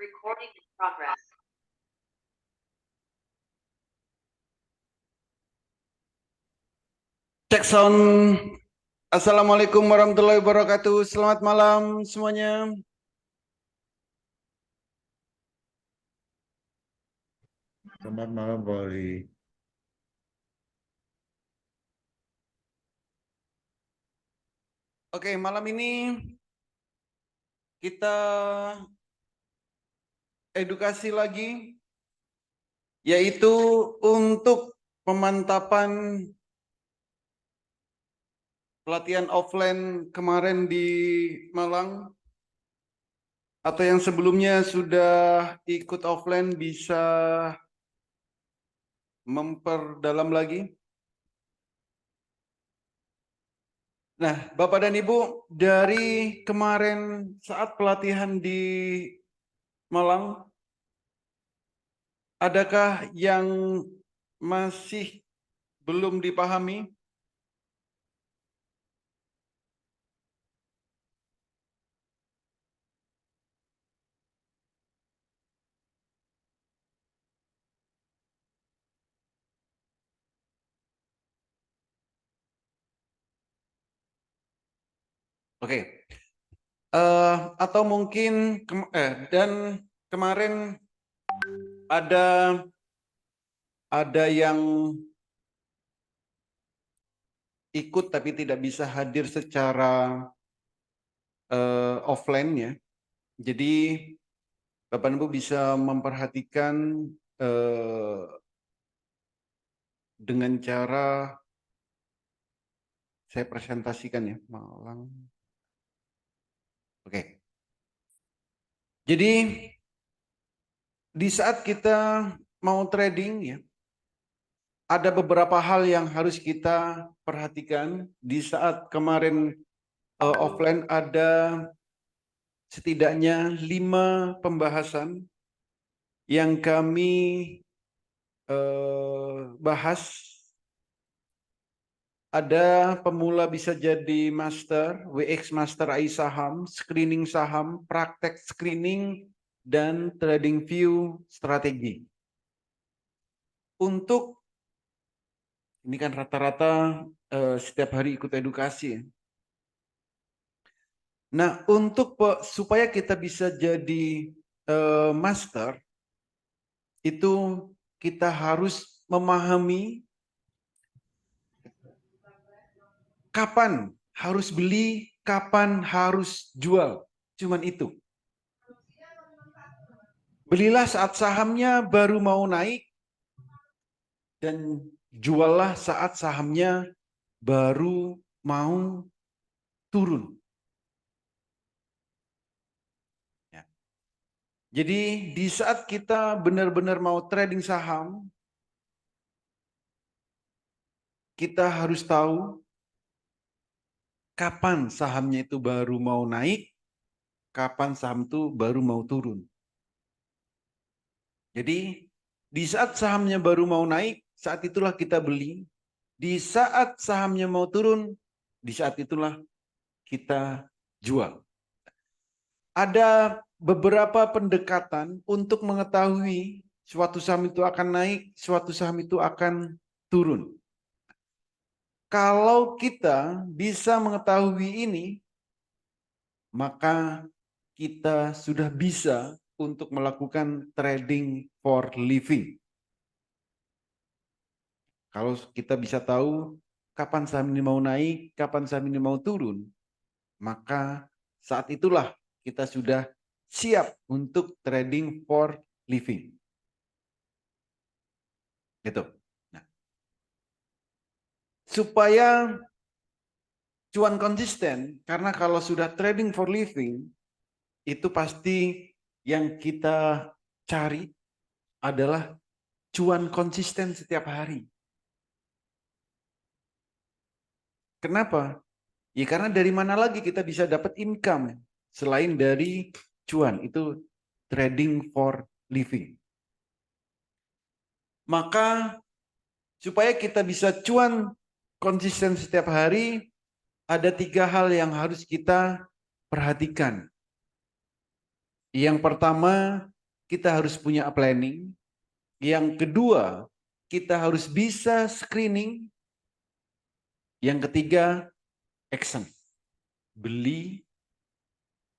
Recording in progress. Cek sound. Assalamualaikum warahmatullahi wabarakatuh. Selamat malam semuanya. Selamat malam, Pak Ali. Oke, malam ini kita edukasi lagi, yaitu untuk pemantapan pelatihan offline kemarin di Malang, atau yang sebelumnya sudah ikut offline bisa memperdalam lagi. Nah, Bapak dan Ibu, dari kemarin saat pelatihan di Malang, adakah yang masih belum dipahami? Oke. Atau mungkin dan kemarin ada yang ikut tapi tidak bisa hadir secara offline ya. Jadi Bapak Ibu bisa memperhatikan dengan cara saya presentasikan ya, Malang. Oke. Jadi di saat kita mau trading ya, ada beberapa hal yang harus kita perhatikan. Di saat kemarin offline ada setidaknya 5 pembahasan yang kami bahas. Ada pemula bisa jadi master, WX Master AI saham, screening saham, praktek screening, dan trading view strategi. Untuk, ini kan rata-rata setiap hari ikut edukasi. Nah, untuk supaya kita bisa jadi master, itu kita harus memahami kapan harus beli, kapan harus jual. Cuman itu. Belilah saat sahamnya baru mau naik, dan juallah saat sahamnya baru mau turun. Ya. Jadi di saat kita benar-benar mau trading saham, kita harus tahu kapan sahamnya itu baru mau naik, kapan saham itu baru mau turun. Jadi di saat sahamnya baru mau naik, saat itulah kita beli. Di saat sahamnya mau turun, di saat itulah kita jual. Ada beberapa pendekatan untuk mengetahui suatu saham itu akan naik, suatu saham itu akan turun. Kalau kita bisa mengetahui ini, maka kita sudah bisa untuk melakukan trading for living. Kalau kita bisa tahu kapan saham ini mau naik, kapan saham ini mau turun, maka saat itulah kita sudah siap untuk trading for living. Gitu. Nah, supaya cuan konsisten, karena kalau sudah trading for living, itu pasti yang kita cari adalah cuan konsisten setiap hari. Kenapa? Ya karena dari mana lagi kita bisa dapat income selain dari cuan, itu trading for living. Maka supaya kita bisa cuan konsisten setiap hari, ada 3 hal yang harus kita perhatikan. Yang pertama kita harus punya planning. Yang kedua, kita harus bisa screening. Yang ketiga, action. Beli,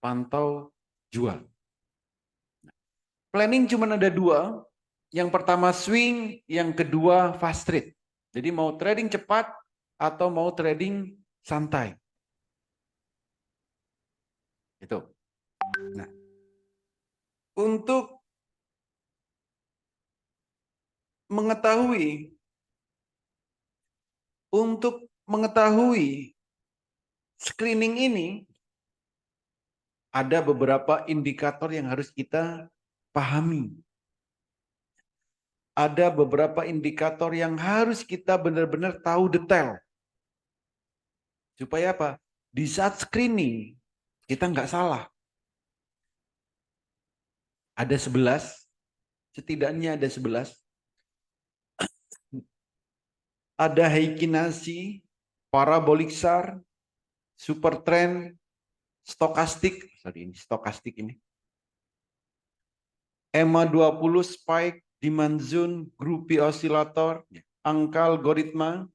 pantau, jual. Planning cuma ada dua. Yang pertama swing, yang kedua fast trade. Jadi mau trading cepat atau mau trading santai. Itu. Nah, untuk mengetahui screening ini, ada beberapa indikator yang harus kita pahami. Ada beberapa indikator yang harus kita benar-benar tahu detail. Supaya apa? Di saat screening, kita nggak salah. Ada 11, setidaknya ada 11. Ada Heikin Ashi, parabolic SAR, super trend, stokastik, stokastik ini. EMA 20 spike, demand zone, groupie oscillator, angka algoritma,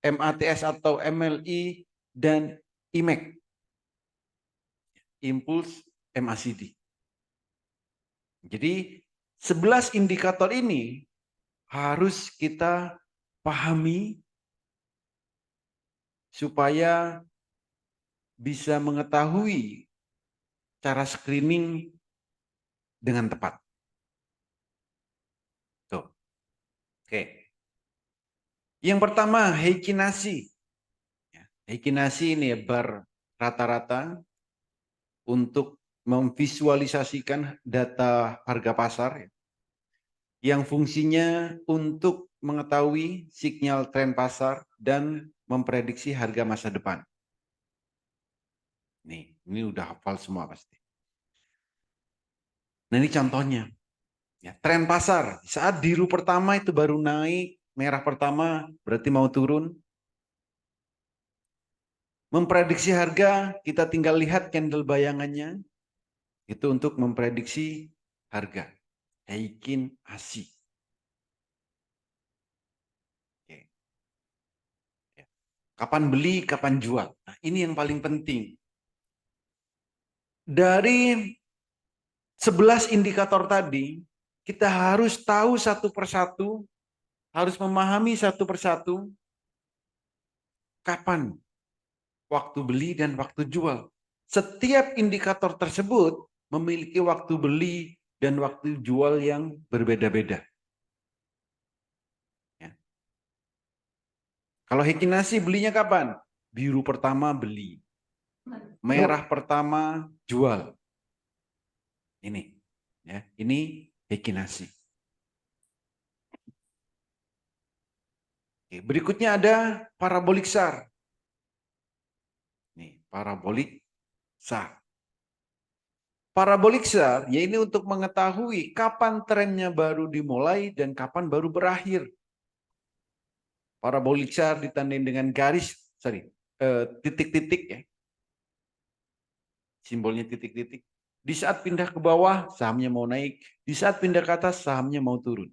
MATS atau MLI, dan IMAC, Impulse MACD. Jadi 11 indikator ini harus kita pahami supaya bisa mengetahui cara screening dengan tepat. Tuh. Oke. Yang pertama, Heikin Ashi. Heikin Ashi ini bar rata-rata untuk memvisualisasikan data harga pasar yang fungsinya untuk mengetahui sinyal tren pasar dan memprediksi harga masa depan. Nih, ini udah hafal semua pasti. Nah, ini contohnya. Ya, tren pasar saat biru pertama itu baru naik, merah pertama berarti mau turun. Memprediksi harga, kita tinggal lihat candle bayangannya. Itu untuk memprediksi harga. Heikin Ashi. Oke. Kapan beli, kapan jual. Nah, ini yang paling penting. Dari 11 indikator tadi, kita harus tahu satu persatu, harus memahami satu persatu, kapan waktu beli dan waktu jual. Setiap indikator tersebut memiliki waktu beli dan waktu jual yang berbeda-beda. Ya. Kalau Heikin Ashi belinya kapan? Biru pertama beli. Merah pertama jual. Ini. Ya, ini Heikin Ashi. Oke, berikutnya ada parabolic SAR. Nih, parabolic SAR. Parabolic SAR, ya ini untuk mengetahui kapan trennya baru dimulai dan kapan baru berakhir. Parabolic SAR ditandai dengan garis, titik-titik ya. Simbolnya titik-titik. Di saat pindah ke bawah, sahamnya mau naik. Di saat pindah ke atas, sahamnya mau turun.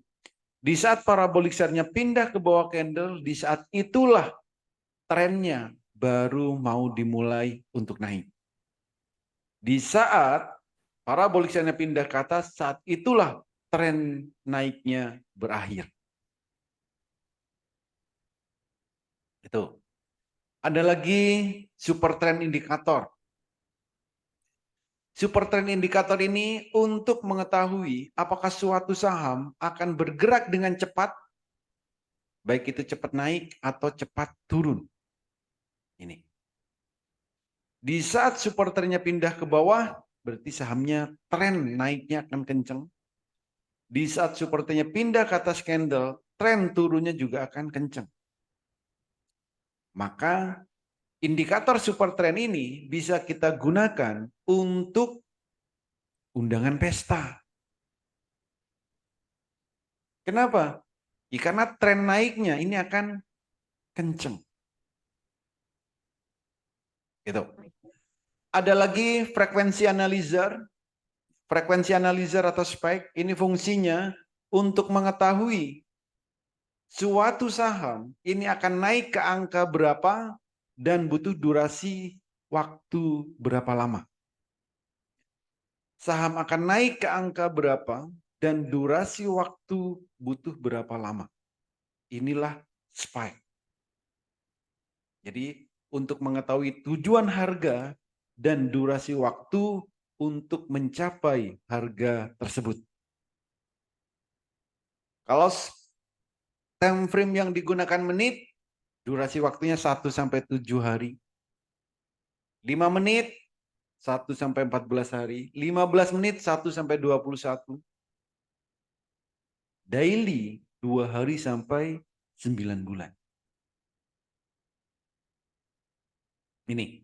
Di saat parabolic SAR-nya pindah ke bawah candle, di saat itulah trennya baru mau dimulai untuk naik. Di saat parabolic SAR-nya pindah ke atas, saat itulah tren naiknya berakhir. Itu. Ada lagi super trend indikator. Super trend indikator ini untuk mengetahui apakah suatu saham akan bergerak dengan cepat, baik itu cepat naik atau cepat turun. Ini. Di saat super trendnya pindah ke bawah, berarti sahamnya tren naiknya akan kencang. Di saat super trendnya pindah ke atas candle, tren turunnya juga akan kencang. Maka indikator super trend ini bisa kita gunakan untuk undangan pesta. Kenapa? Ya, karena tren naiknya ini akan kenceng. Gitu. Ada lagi frekuensi analyzer. Frekuensi analyzer atau spike ini fungsinya untuk mengetahui suatu saham ini akan naik ke angka berapa dan butuh durasi waktu berapa lama. Saham akan naik ke angka berapa dan durasi waktu butuh berapa lama. Inilah spike. Jadi untuk mengetahui tujuan harga dan durasi waktu untuk mencapai harga tersebut. Kalau time frame yang digunakan menit, durasi waktunya 1 sampai 7 hari. 5 menit 1 sampai 14 hari, 15 menit 1 sampai 21. Daily 2 hari sampai 9 bulan. Ini.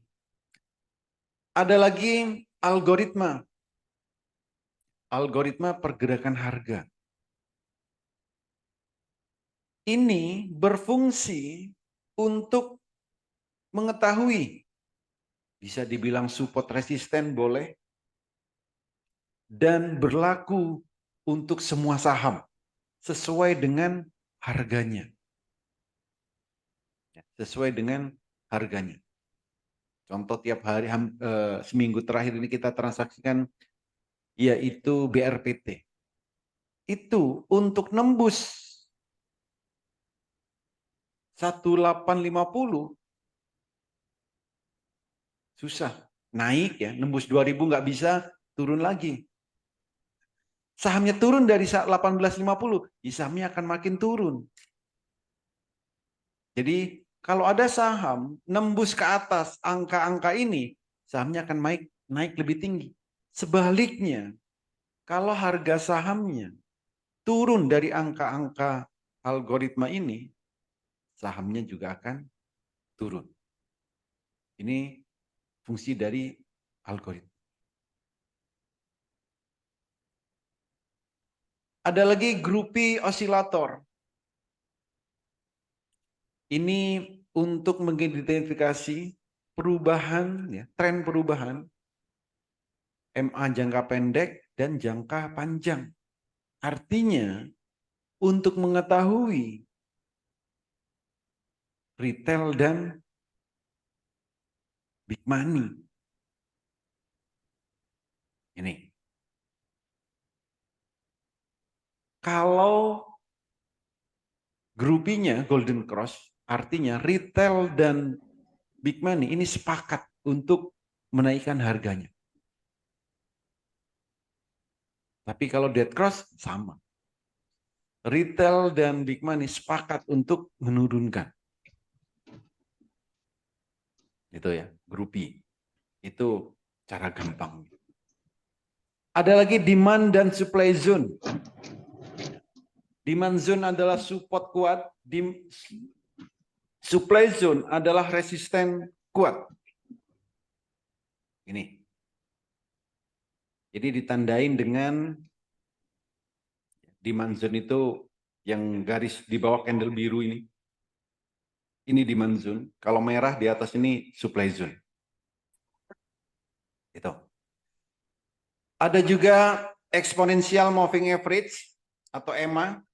Ada lagi algoritma. Algoritma pergerakan harga. Ini berfungsi untuk mengetahui, bisa dibilang support resisten boleh, dan berlaku untuk semua saham sesuai dengan harganya. Sesuai dengan harganya. Contoh tiap hari seminggu terakhir ini kita transaksikan yaitu BRPT. Itu untuk nembus 1850 susah. Naik ya, nembus 2000 nggak bisa, turun lagi. Sahamnya turun dari 1850, sahamnya akan makin turun. Jadi kalau ada saham nembus ke atas angka-angka ini, sahamnya akan naik lebih tinggi. Sebaliknya, kalau harga sahamnya turun dari angka-angka algoritma ini, sahamnya juga akan turun. Ini fungsi dari algoritma. Ada lagi grupi osilator. Ini untuk mengidentifikasi perubahan, ya, tren perubahan MA jangka pendek dan jangka panjang. Artinya untuk mengetahui retail dan big money. Ini. Kalau grupinya Golden Cross, artinya retail dan big money ini sepakat untuk menaikkan harganya. Tapi kalau Dead Cross sama. Retail dan big money sepakat untuk menurunkan. Itu ya, grupi. Itu cara gampang. Ada lagi demand dan supply zone. Demand zone adalah support kuat, supply zone adalah resisten kuat. Ini. Jadi ditandain dengan demand zone itu yang garis di bawah candle biru ini. Ini demand zone. Kalau merah di atas ini supply zone. Itu. Ada juga exponential moving average atau EMA.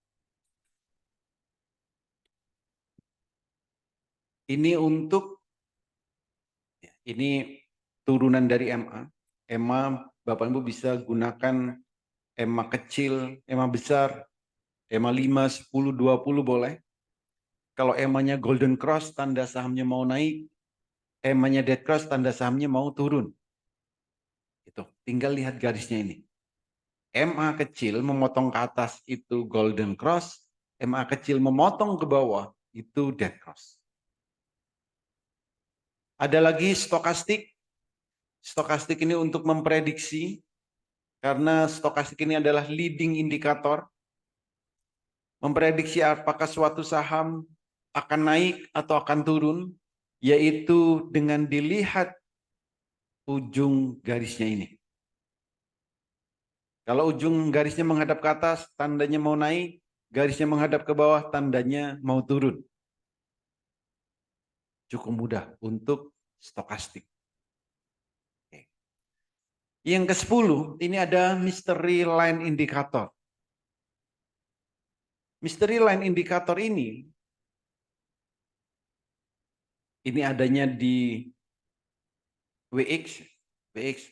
Ini untuk ini turunan dari EMA. EMA Bapak Ibu bisa gunakan EMA kecil, EMA besar, EMA 5, 10, 20 boleh. Kalau EMA-nya Golden Cross tanda sahamnya mau naik, EMA-nya Dead Cross tanda sahamnya mau turun. Itu, tinggal lihat garisnya ini. MA kecil memotong ke atas itu Golden Cross, MA kecil memotong ke bawah itu Dead Cross. Ada lagi stokastik. Stokastik ini untuk memprediksi, karena stokastik ini adalah leading indikator. Memprediksi apakah suatu saham akan naik atau akan turun, yaitu dengan dilihat ujung garisnya ini. Kalau ujung garisnya menghadap ke atas, tandanya mau naik. Garisnya menghadap ke bawah, tandanya mau turun. Cukup mudah untuk stokastik. Oke. Yang ke-10, ini ada mystery line indicator. Mystery line indicator ini adanya di WX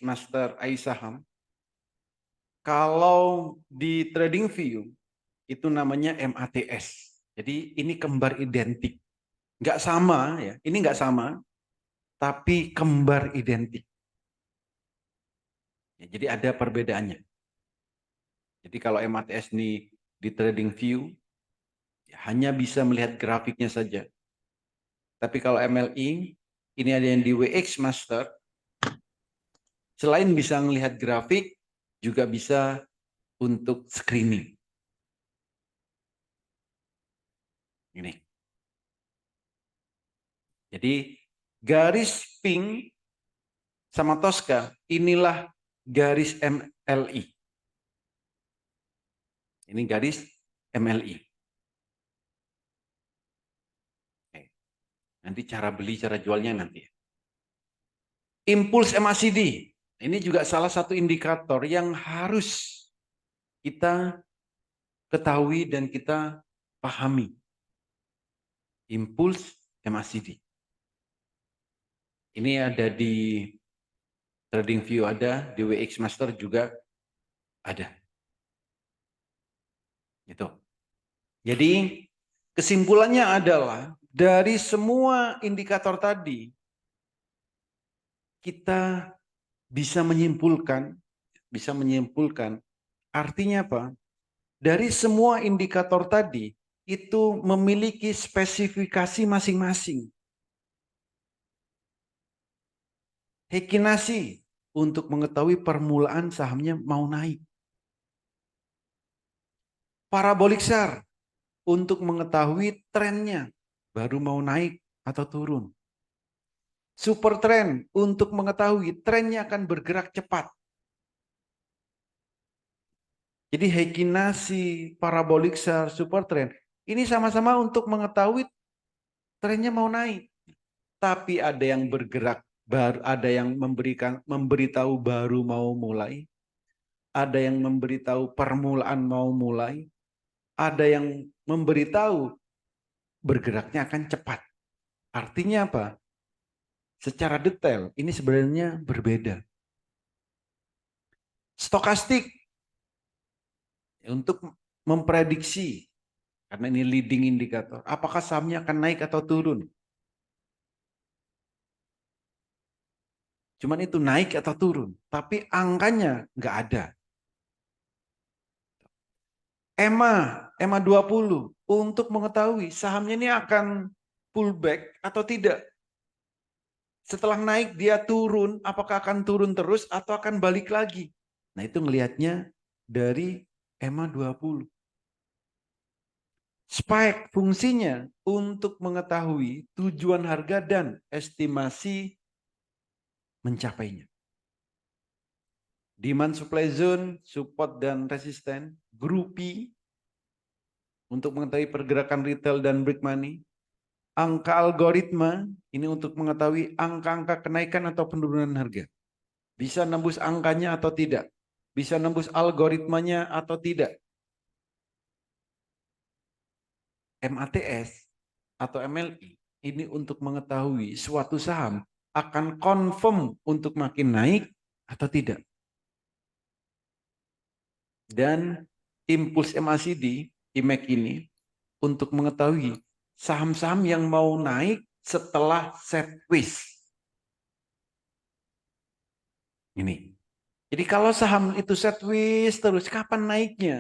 Master AI Saham. Kalau di TradingView itu namanya MATS. Jadi ini kembar identik. Nggak sama ya, ini nggak sama, tapi kembar identik. Ya, jadi ada perbedaannya. Jadi kalau MATS ini di TradingView ya, hanya bisa melihat grafiknya saja. Tapi kalau MLI ini ada yang di WX Master. Selain bisa melihat grafik, juga bisa untuk screening. Ini. Jadi garis pink sama Tosca inilah garis MLI. Ini garis MLI. Nanti cara beli, cara jualnya nanti. Impuls MACD. Ini juga salah satu indikator yang harus kita ketahui dan kita pahami. Impuls MACD. Ini ada di TradingView ada, di WX Master juga ada. Gitu. Jadi kesimpulannya adalah dari semua indikator tadi kita bisa menyimpulkan artinya apa? Dari semua indikator tadi itu memiliki spesifikasi masing-masing. Hekinasi untuk mengetahui permulaan sahamnya mau naik. Parabolic SAR untuk mengetahui trennya baru mau naik atau turun. Super trend untuk mengetahui trennya akan bergerak cepat. Jadi Heikinasi, Parabolic SAR, super trend ini sama-sama untuk mengetahui trennya mau naik. Tapi ada yang bergerak baru, ada yang memberitahu baru mau mulai, ada yang memberitahu permulaan mau mulai, ada yang memberitahu bergeraknya akan cepat. Artinya apa? Secara detail ini sebenarnya berbeda. Stokastik untuk memprediksi, karena ini leading indikator, apakah sahamnya akan naik atau turun. Cuman itu naik atau turun, tapi angkanya nggak ada. EMA 20 untuk mengetahui sahamnya ini akan pullback atau tidak. Setelah naik dia turun, apakah akan turun terus atau akan balik lagi. Nah itu ngelihatnya dari EMA 20. Spike fungsinya untuk mengetahui tujuan harga dan estimasi mencapainya. Demand supply zone, support dan resisten, Groupie untuk mengetahui pergerakan retail dan break money. Angka algoritma ini untuk mengetahui angka-angka kenaikan atau penurunan harga. Bisa nembus angkanya atau tidak. Bisa nembus algoritmanya atau tidak. MATS atau MLI ini untuk mengetahui suatu saham akan confirm untuk makin naik atau tidak. Dan impuls MACD, IMAC ini untuk mengetahui saham-saham yang mau naik setelah sideways. Ini. Jadi kalau saham itu sideways terus kapan naiknya?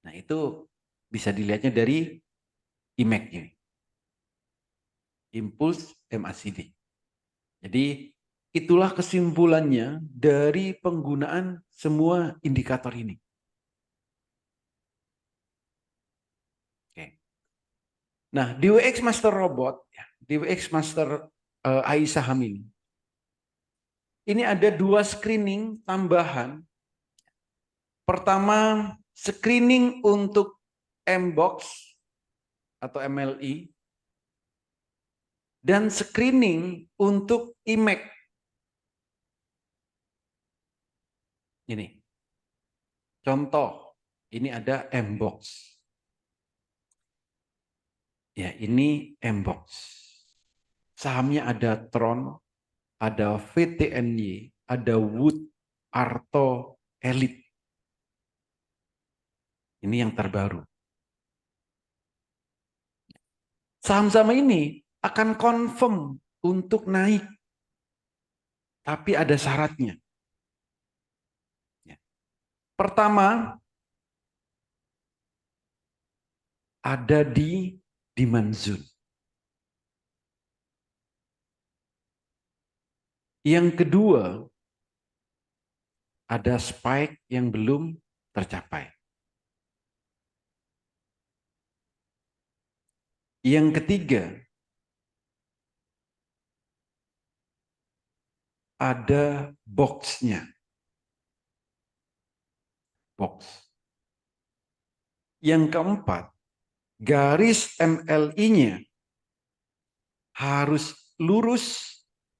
Nah itu bisa dilihatnya dari IMAC ini. Impuls MACD. Jadi itulah kesimpulannya dari penggunaan semua indikator ini. Oke. Nah di WX Master Robot, di WX Master AI Saham ini ada 2 screening tambahan. Pertama, screening untuk MBOX atau MLI dan screening untuk IMAC. Ini contoh, ini ada M-Box. Ya, ini M-Box. Sahamnya ada Tron, ada VTNY, ada Wood, Arto, Elite. Ini yang terbaru. Saham-saham ini akan confirm untuk naik. Tapi ada syaratnya. Pertama, ada di demand zone. Yang kedua, ada spike yang belum tercapai. Yang ketiga, ada box-nya. Box. Yang keempat, garis MLI-nya harus lurus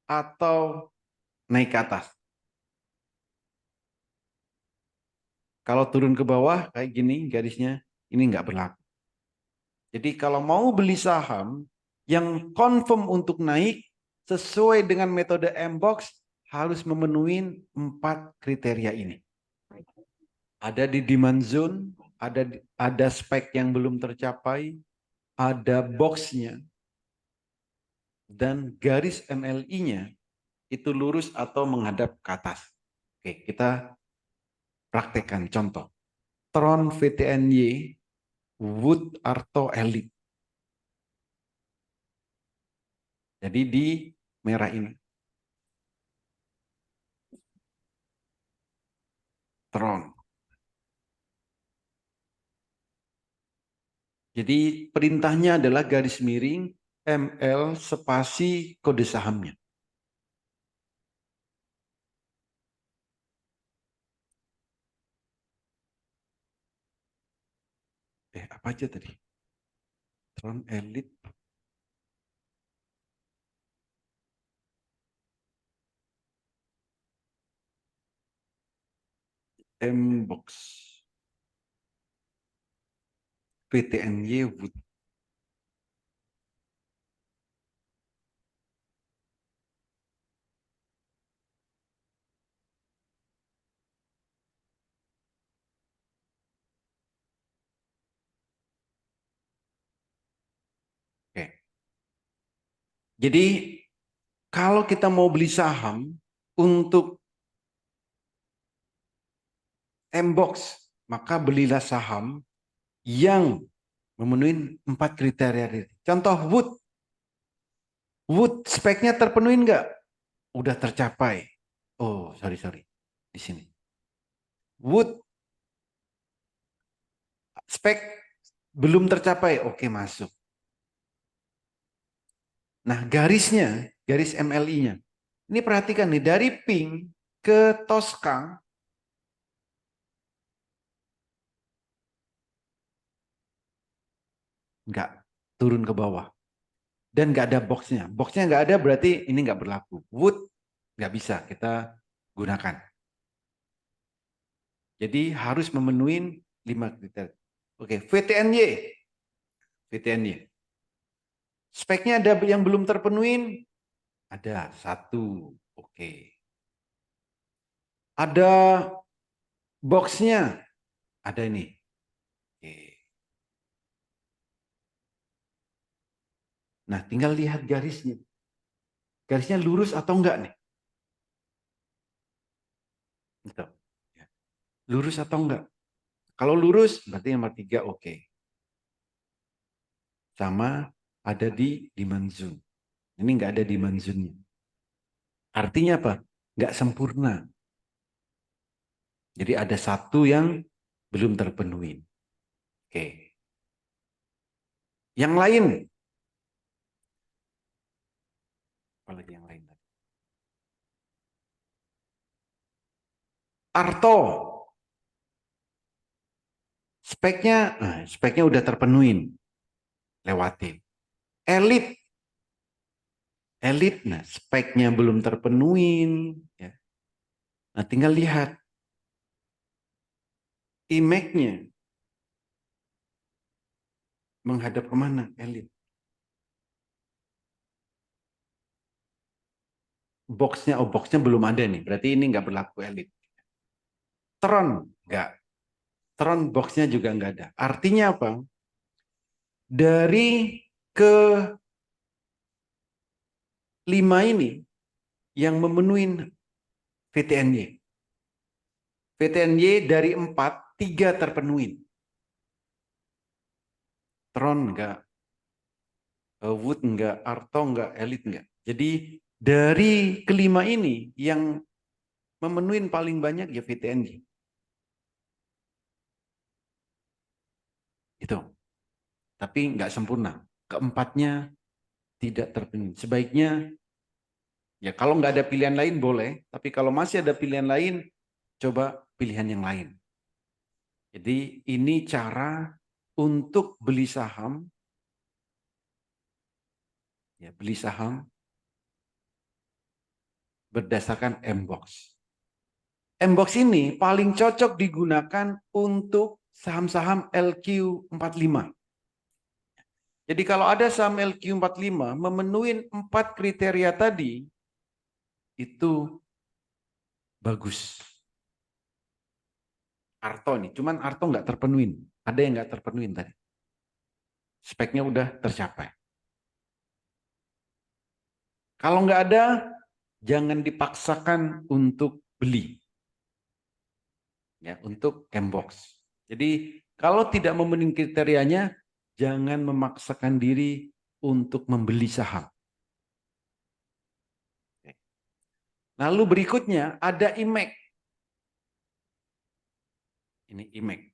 atau naik ke atas. Kalau turun ke bawah kayak gini garisnya, ini nggak berlaku. Jadi kalau mau beli saham yang confirm untuk naik sesuai dengan metode M-Box harus memenuhi 4 kriteria ini. Ada di demand zone, ada spek yang belum tercapai, ada box-nya, dan garis MLI-nya itu lurus atau menghadap ke atas. Oke, kita praktekkan contoh. Tron VTNY, Wood Arto Elite. Jadi di merah ini. Tron. Jadi perintahnya adalah garis miring ML spasi kode sahamnya. Apa aja tadi? Tron Elite. M-Box. VTNY Wood. Oke. Jadi kalau kita mau beli saham untuk M-Box, maka belilah saham yang memenuhi 4 kriteria. Contoh Wood. Wood speknya terpenuhi enggak? Udah tercapai. Oh, sorry. Di sini. Wood spek belum tercapai. Oke, masuk. Nah, garisnya, garis MLI-nya. Ini perhatikan nih, dari pink ke Tosca, nggak turun ke bawah. Dan nggak ada boxnya. Boxnya nggak ada berarti ini nggak berlaku. Wood nggak bisa kita gunakan. Jadi harus memenuhi 5 kriteria. Oke, VTNY. VTNY. Speknya ada yang belum terpenuhi? Ada, 1. Oke. Ada boxnya? Ada ini. Oke. Nah, tinggal lihat garisnya. Garisnya lurus atau enggak nih? Gitu. Lurus atau enggak? Kalau lurus, berarti nomor 3 oke. Sama ada di demand zone. Ini enggak ada demand zone-nya. Artinya apa? Enggak sempurna. Jadi ada satu yang belum terpenuhi. Oke. Yang lain. Apalagi yang lain? Arto. Speknya udah terpenuhi. Lewatin. Elite. Elite, nah speknya belum terpenuhi. Ya. Nah tinggal lihat. IMAX-nya menghadap kemana? Elit. Boxnya belum ada nih. Berarti ini nggak berlaku elit. Tron, nggak. Tron boxnya juga nggak ada. Artinya apa? Dari ke 5 ini yang memenuhi VTNY. VTNY dari 4, 3 terpenuhi. Tron enggak, Wood enggak, Arto enggak, Elit enggak. Jadi dari kelima ini yang memenuhi paling banyak ya VTNY. Itu. Tapi enggak sempurna. Keempatnya tidak terpenuhi. Sebaiknya ya kalau nggak ada pilihan lain boleh, tapi kalau masih ada pilihan lain, coba pilihan yang lain. Jadi ini cara untuk beli saham, ya beli saham berdasarkan MBOX. MBOX ini paling cocok digunakan untuk saham-saham LQ45. Jadi kalau ada saham LQ45 memenuhi 4 kriteria tadi, itu bagus. Arto nih, cuman Arto nggak terpenuhi. Ada yang nggak terpenuhi tadi. Speknya udah tercapai. Kalau nggak ada, jangan dipaksakan untuk beli. Ya, untuk MBOX. Jadi kalau tidak memenuhi kriterianya, jangan memaksakan diri untuk membeli saham. Lalu berikutnya ada IMAX. Ini IMAX.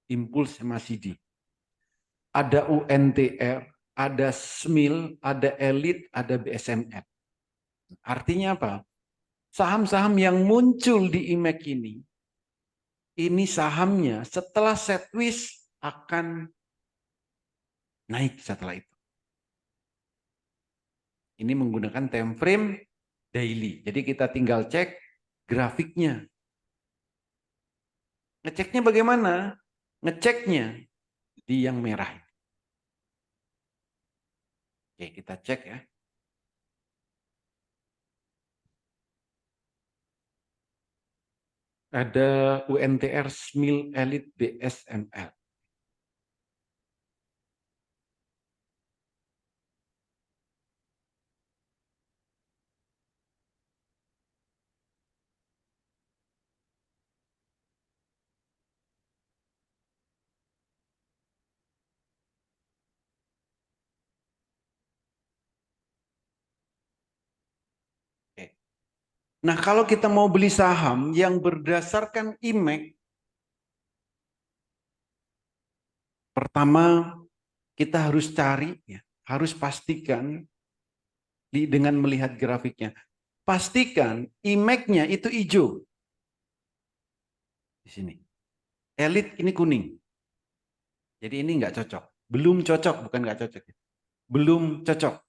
Impuls MACD. Ada UNTR, ada SMIL, ada Elite, ada BSMF. Artinya apa? Saham-saham yang muncul di IMAX ini sahamnya setelah setwist akan naik setelah itu. Ini menggunakan time frame daily. Jadi kita tinggal cek grafiknya. Ngeceknya bagaimana? Ngeceknya di yang merah. Oke, kita cek ya. Ada UNTR, SMIL, Elite, BSML. Oke. Nah, kalau kita mau beli saham yang berdasarkan IMAX, pertama kita harus cari, ya, harus pastikan dengan melihat grafiknya. Pastikan IMAX-nya itu hijau. Di sini. Elite ini kuning. Jadi ini nggak cocok. Belum cocok, bukan nggak cocok. Belum cocok.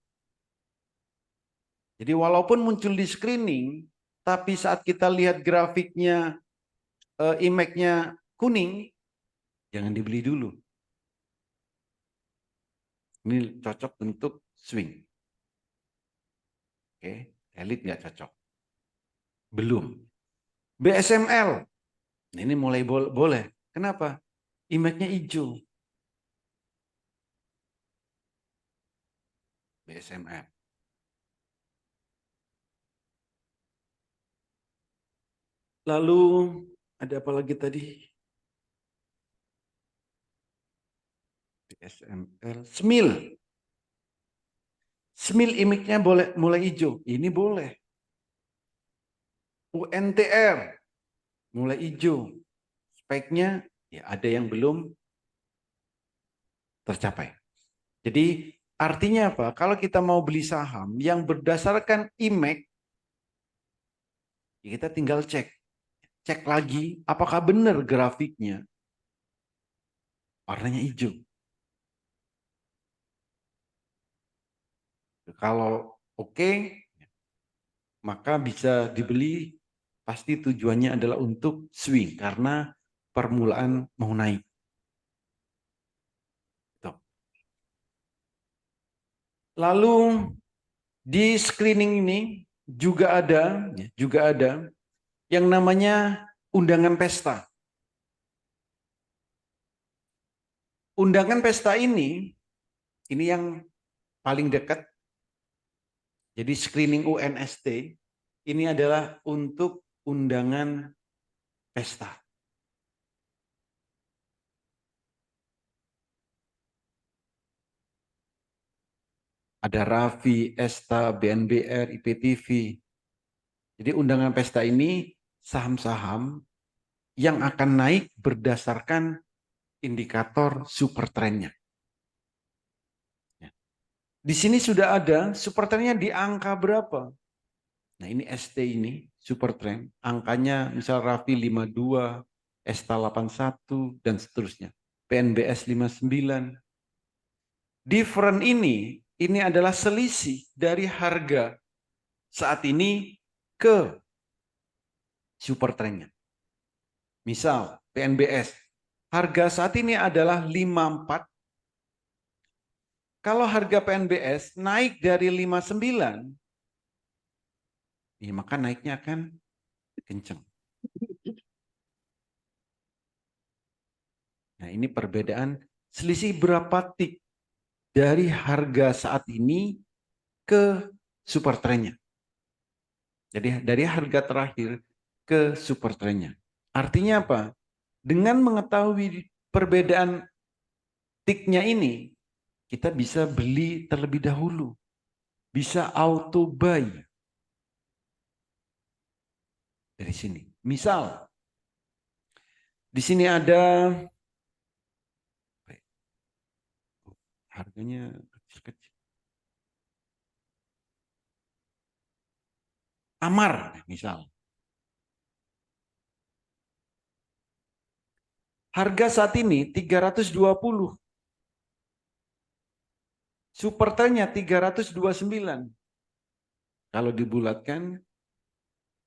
Jadi walaupun muncul di screening, tapi saat kita lihat grafiknya, IMAX-nya kuning, jangan dibeli dulu. Ini cocok untuk swing. Oke, Elite nggak cocok. Belum. BSML, ini mulai boleh. Kenapa? IMAX-nya hijau. BSML. Lalu ada apa lagi tadi? BSML, SMIL. SMIL IMAX-nya boleh mulai hijau. Ini boleh. UNTR mulai hijau. Speknya ya ada yang belum tercapai. Jadi artinya apa? Kalau kita mau beli saham yang berdasarkan IMAX, ya kita tinggal cek. Cek lagi apakah benar grafiknya warnanya hijau. Kalau oke, maka bisa dibeli pasti tujuannya adalah untuk swing karena permulaan mau naik. Lalu di screening ini juga ada yang namanya undangan pesta. Undangan pesta ini yang paling dekat. Jadi screening UNST ini adalah untuk undangan pesta. Ada Raffi, Esta, BNBR, IPTV. Jadi undangan pesta ini saham-saham yang akan naik berdasarkan indikator super trendnya. Di sini sudah ada super trendnya di angka berapa. Nah ini ST ini super trend. Angkanya misal Raffi 52, Esta 81, dan seterusnya. PNBS 59. Different ini adalah selisih dari harga saat ini ke super trendnya. Misal PNBS, harga saat ini adalah 54. Kalau harga PNBS naik dari 59, ya maka naiknya akan kencang. Nah ini perbedaan selisih berapa tik dari harga saat ini ke super trendnya. Jadi dari harga terakhir ke super trendnya. Artinya apa? Dengan mengetahui perbedaan tiknya ini, kita bisa beli terlebih dahulu. Bisa auto buy. Dari sini. Misal, di sini ada harganya kecil-kecil. Amar, misal. Harga saat ini 320. Super trendnya 329. Kalau dibulatkan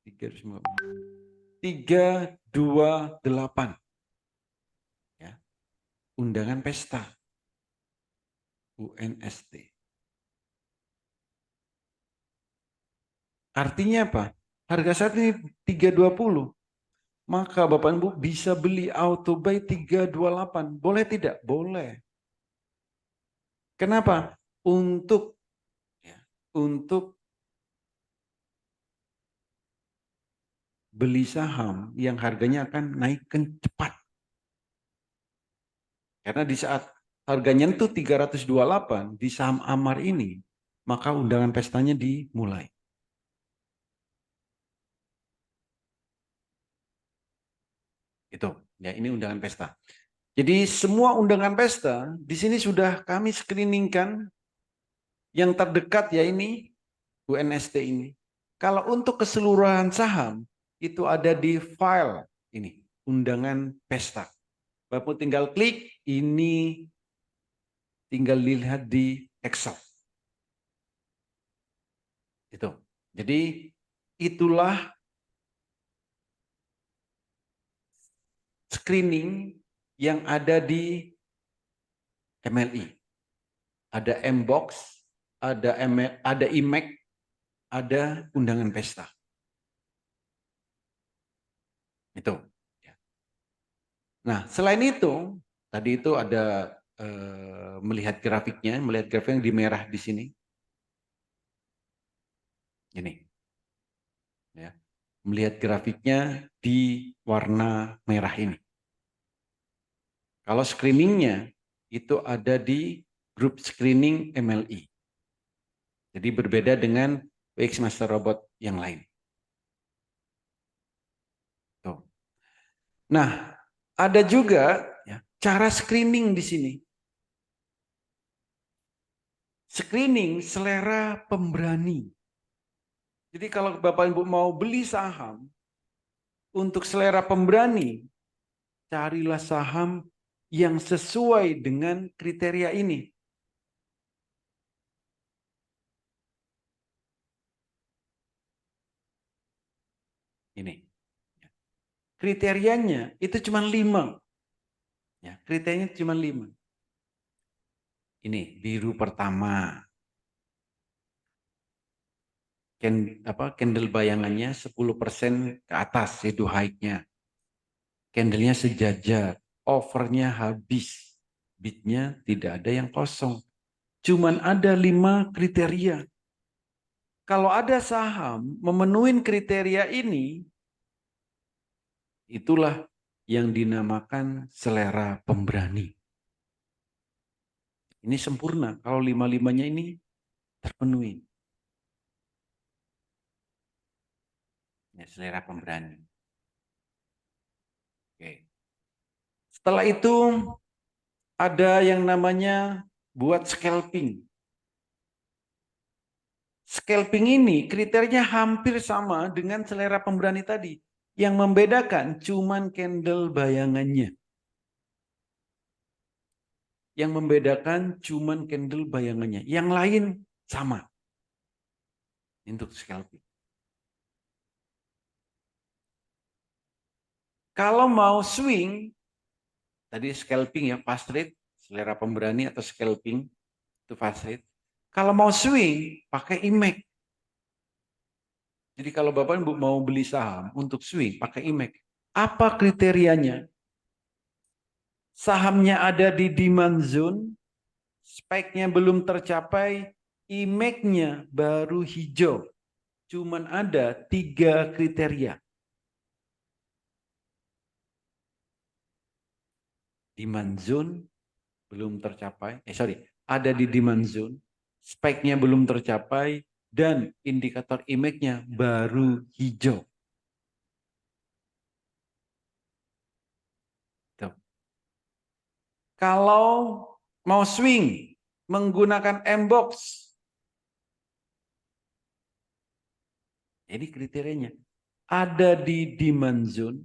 328. Ya. Undangan pesta UNST. Artinya apa? Harga saat ini 320. Maka Bapak Ibu bisa beli auto buy 328. Boleh tidak? Boleh. Kenapa? Untuk beli saham yang harganya akan naik cepat. Karena di saat harganya itu 328 di saham Amar ini, maka undangan pestanya dimulai. Itu, ya ini undangan pesta. Jadi semua undangan pesta di sini sudah kami screeningkan. Yang terdekat ya ini UNST ini. Kalau untuk keseluruhan saham itu ada di file ini undangan pesta. Bapak tinggal klik ini, tinggal dilihat di Excel. Itu. Jadi itulah screening yang ada di MLI. Ada Mbox, ada IMEC, ada undangan pesta. Itu. Nah, selain itu, tadi itu ada melihat grafiknya yang di merah di sini. Ini. Ya. Melihat grafiknya di warna merah ini. Kalau screeningnya itu ada di grup screening MLI. Jadi berbeda dengan WX Master Robot yang lain. Tuh. Nah, ada juga ya, cara screening di sini. Screening selera pemberani. Jadi kalau Bapak Ibu mau beli saham, untuk selera pemberani, carilah saham yang sesuai dengan kriteria ini. Ini. kriterianya itu cuma 5. Ya, kriterianya cuma 5. Ini biru pertama. Candle bayangannya 10% ke atas itu high-nya. Candlenya sejajar, overnya habis, bidnya tidak ada yang kosong. Cuman ada 5 kriteria. Kalau ada saham memenuhi kriteria ini, itulah yang dinamakan selera pemberani. Ini sempurna kalau 5-5-nya ini terpenuhi. Ya, selera pemberani. Oke. Setelah itu ada yang namanya buat scalping. Scalping ini kriterianya hampir sama dengan selera pemberani tadi. Yang membedakan cuman candle bayangannya. Yang membedakan cuman candle bayangannya. Yang lain sama. Untuk scalping. Kalau mau swing, tadi scalping ya, fast trade, selera pemberani atau scalping, itu fast trade. Kalau mau swing, pakai IMAC. Jadi kalau Bapak mau beli saham untuk swing, pakai IMAC. Apa kriterianya? Sahamnya ada di demand zone, speknya belum tercapai, IMAC-nya baru hijau. Cuman ada 3 kriteria. Demand zone belum tercapai, ada di demand zone, speknya belum tercapai, dan indikator IMAC-nya baru hijau. Tuh. Kalau mau swing menggunakan M-box, ini kriterianya ada di demand zone,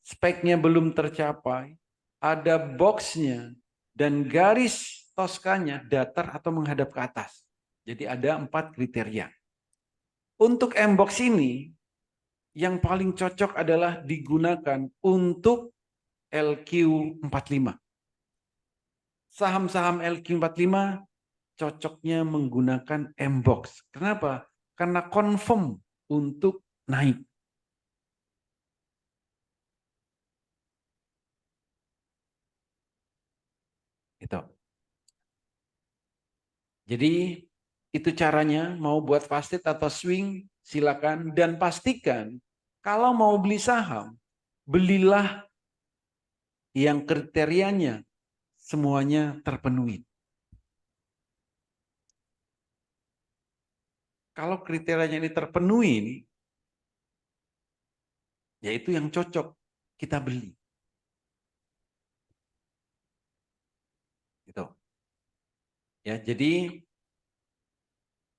speknya belum tercapai, ada boxnya, dan garis toskanya datar atau menghadap ke atas. Jadi ada 4 kriteria. Untuk M-box ini, yang paling cocok adalah digunakan untuk LQ45. Saham-saham LQ45 cocoknya menggunakan M-box. Kenapa? Karena confirm untuk naik. Itu. Jadi itu caranya, mau buat fast trade atau swing silakan, dan pastikan kalau mau beli saham, belilah yang kriterianya semuanya terpenuhi. Kalau kriterianya ini terpenuhi, yaitu yang cocok kita beli. Gitu. Ya, jadi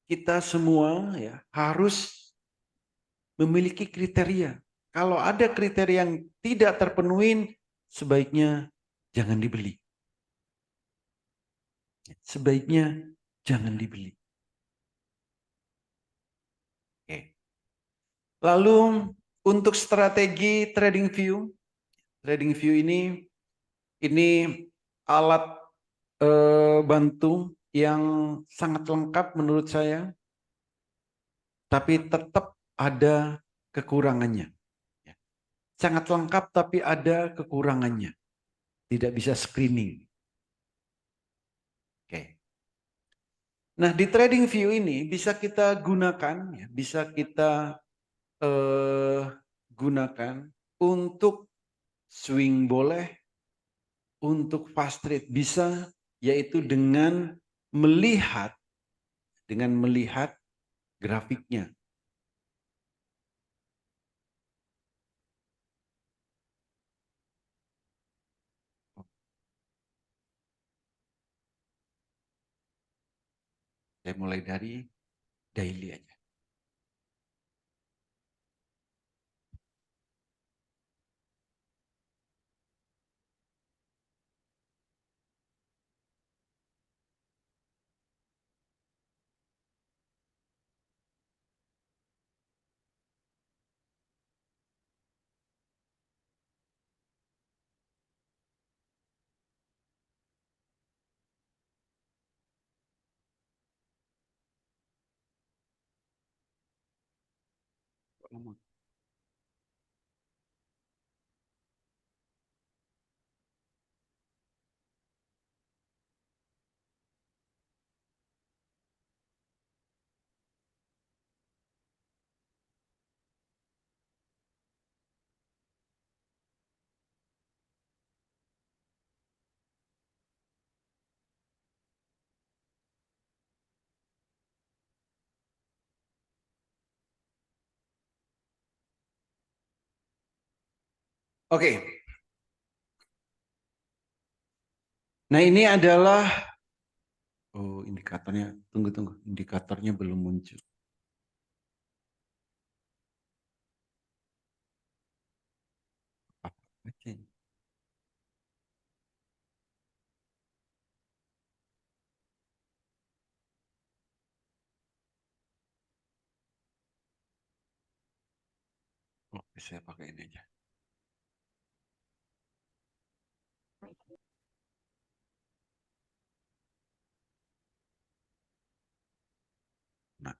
kita semua ya harus memiliki kriteria. Kalau ada kriteria yang tidak terpenuhi, sebaiknya jangan dibeli. Sebaiknya jangan dibeli. Oke. Lalu untuk strategi trading view ini alat bantu yang sangat lengkap menurut saya, tapi tetap ada kekurangannya. Sangat lengkap tapi ada kekurangannya. Tidak bisa screening. Oke. Nah, di trading view ini bisa kita gunakan, ya, bisa kita gunakan untuk swing boleh, untuk fast trade bisa, yaitu dengan melihat grafiknya. Saya mulai dari daily aja. ngomong. Oke. Nah, ini adalah indikatornya. Tunggu. Indikatornya belum muncul. Oke. Oke, saya pakai ini aja. Nah,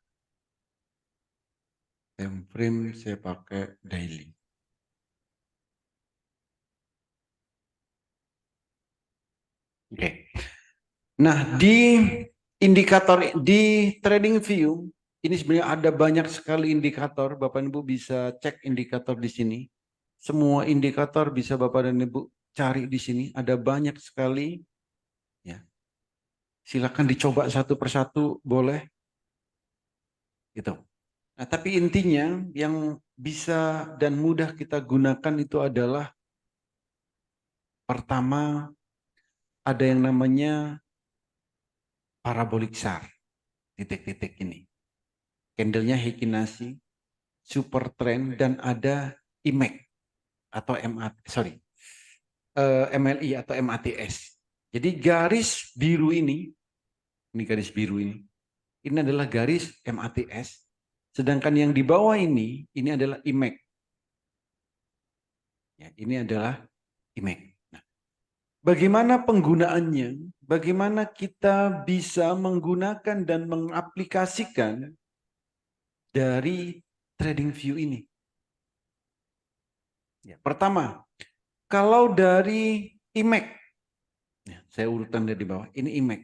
time frame saya pakai daily. Oke. Nah, di indikator di trading view ini sebenarnya ada banyak sekali indikator. Bapak dan Ibu bisa cek indikator di sini. Semua indikator bisa Bapak dan Ibu cari di sini. Ada banyak sekali. Ya. Silakan dicoba satu persatu, boleh. Gitu. Nah, tapi intinya yang bisa dan mudah kita gunakan itu adalah pertama ada yang namanya parabolik SAR. Titik-titik ini. Candlenya Heikinasi, super trend, dan ada IMAC atau MLI atau MATS. Jadi garis biru ini garis biru ini adalah garis MATS. Sedangkan yang di bawah ini adalah IMAC. Ya, ini adalah IMAC. Nah, bagaimana penggunaannya? Bagaimana kita bisa menggunakan dan mengaplikasikan dari trading view ini? Ya, pertama, kalau dari IMAC, ya, saya urutan dari bawah, ini IMAC.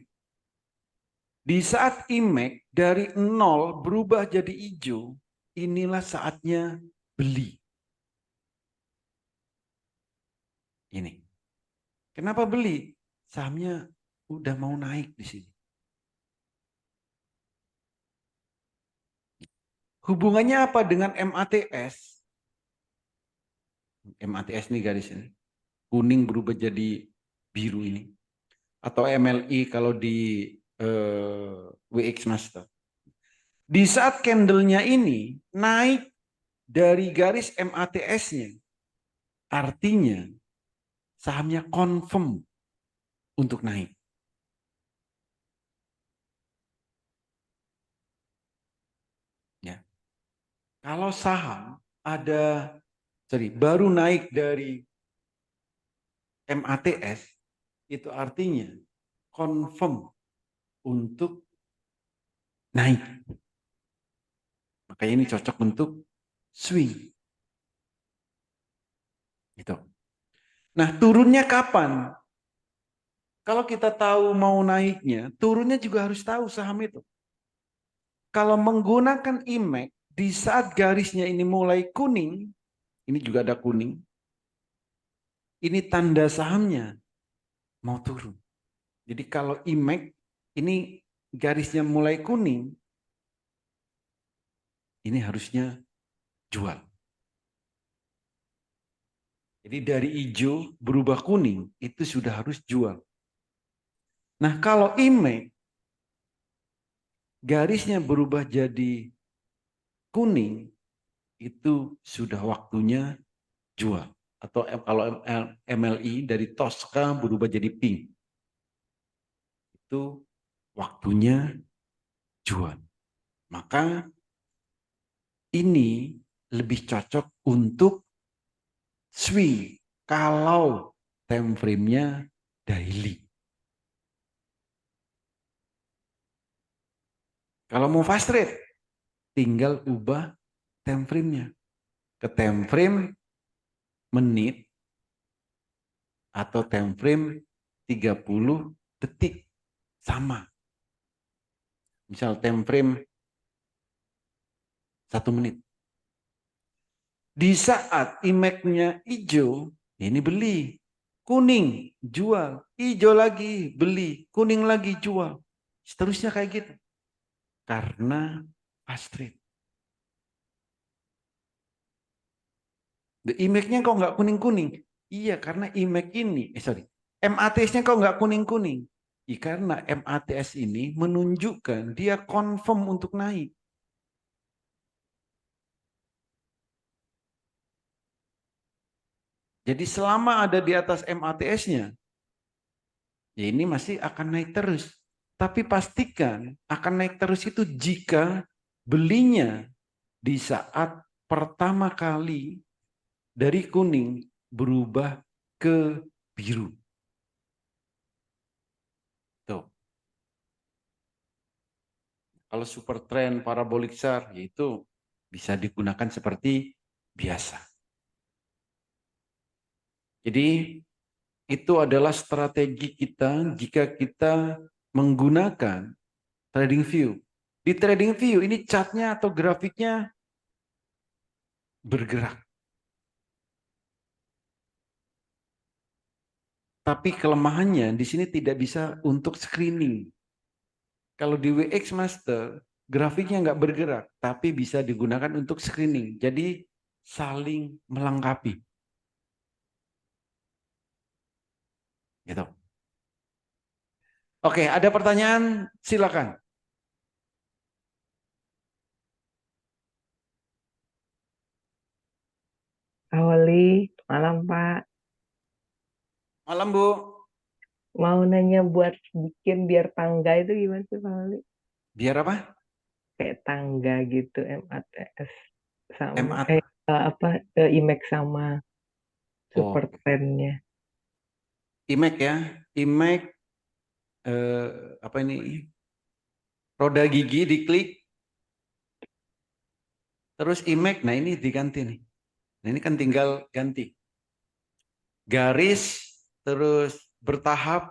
Di saat IMAC dari 0 berubah jadi hijau, inilah saatnya beli. Ini. Kenapa beli? Sahamnya udah mau naik di sini. Hubungannya apa dengan MATS? MATS nih garis ini. Kuning berubah jadi biru ini. Atau MLI kalau di WX Master. Di saat candlenya ini naik dari garis MATS-nya, artinya sahamnya confirm untuk naik. Ya. Kalau saham baru naik dari MATS, itu artinya confirm untuk naik. Makanya ini cocok untuk swing. Gitu. Nah, turunnya kapan? Kalau kita tahu mau naiknya, turunnya juga harus tahu saham itu. Kalau menggunakan IMAC, di saat garisnya ini mulai kuning, ini juga ada kuning, ini tanda sahamnya mau turun. Jadi kalau IMAC, ini garisnya mulai kuning, ini harusnya jual. Jadi dari hijau berubah kuning, itu sudah harus jual. Nah, kalau IMAC garisnya berubah jadi kuning, itu sudah waktunya jual. Atau kalau MLI dari Tosca berubah jadi pink, itu waktunya jual. Maka ini lebih cocok untuk swing kalau time frame-nya daily. Kalau mau fast trade, tinggal ubah time frame-nya. ke time frame menit atau time frame 30 detik. Sama. Misal time frame 1 menit. Di saat image-nya hijau, ini beli. Kuning, jual. Hijau lagi, beli. Kuning lagi, jual. Seterusnya kayak gitu. Karena fast trade. The image-nya kok nggak kuning-kuning? Iya, karena image ini, MATS-nya kok nggak kuning-kuning? Iya, karena MATS ini menunjukkan dia confirm untuk naik. Jadi selama ada di atas MATS-nya, ya ini masih akan naik terus. Tapi pastikan akan naik terus itu jika belinya di saat pertama kali dari kuning berubah ke biru. Tuh. Kalau super trend parabolik SAR, yaitu bisa digunakan seperti biasa. Jadi itu adalah strategi kita jika kita menggunakan trading view. Di trading view ini chartnya atau grafiknya bergerak. Tapi kelemahannya di sini tidak bisa untuk screening. Kalau di WX Master, grafiknya nggak bergerak, tapi bisa digunakan untuk screening. Jadi saling melengkapi. Gitu. Oke, ada pertanyaan? Silakan. Pak Wali, malam Pak. Malam Bu. Mau nanya buat bikin biar tangga itu gimana sih Pak Wali? Biar apa? Kayak tangga gitu, MATS sama MA. IMAX sama Oh, super trendnya. IMAX ya. IMAX apa ini? Roda gigi diklik. Terus IMAX. Nah ini diganti nih. Nah ini kan tinggal ganti. Garis terus bertahap.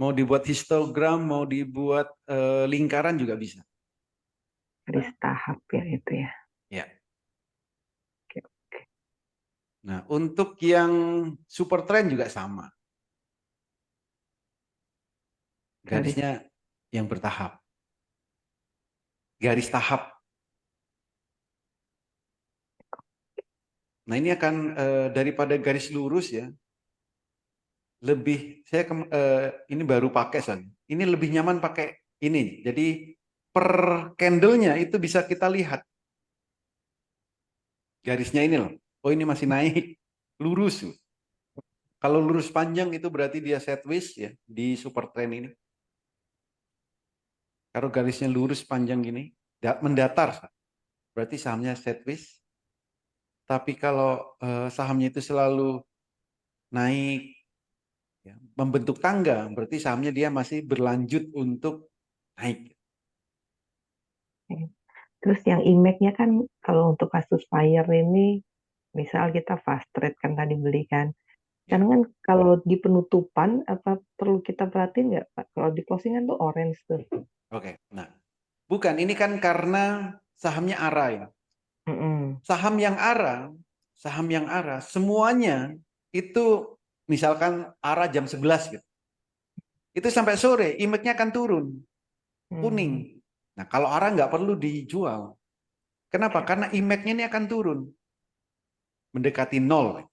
Mau dibuat histogram, mau dibuat lingkaran juga bisa. Garis tahap ya itu ya. Ya. Oke, oke. Nah, untuk yang super trend juga sama. Garis Garisnya yang bertahap. Garis tahap. Nah, ini akan daripada garis lurus ya. Lebih saya ini baru pakai soalnya. Ini lebih nyaman pakai ini. Jadi per candle-nya itu bisa kita lihat. Garisnya ini loh. Oh, ini masih naik lurus. Kalau lurus panjang itu berarti dia sideways ya di super trend ini. Kalau garisnya lurus panjang gini, mendatar, berarti sahamnya sideways. Tapi kalau sahamnya itu selalu naik, ya, membentuk tangga, berarti sahamnya dia masih berlanjut untuk naik. Terus yang IMAX-nya kan kalau untuk kasus fire ini, misal kita fast trade kan tadi beli kan. Ya. Karena kan kalau di penutupan apa perlu kita perhatiin nggak Pak? Kalau di closingan tuh orange tuh. Oke. Nah, bukan ini kan karena sahamnya ARA ya. Mm-mm. Saham yang ARA, semuanya itu misalkan ARA jam 11 gitu. Itu sampai sore, image-nya akan turun, kuning. Nah, kalau ARA nggak perlu dijual. Kenapa? Karena image-nya ini akan turun, mendekati nol.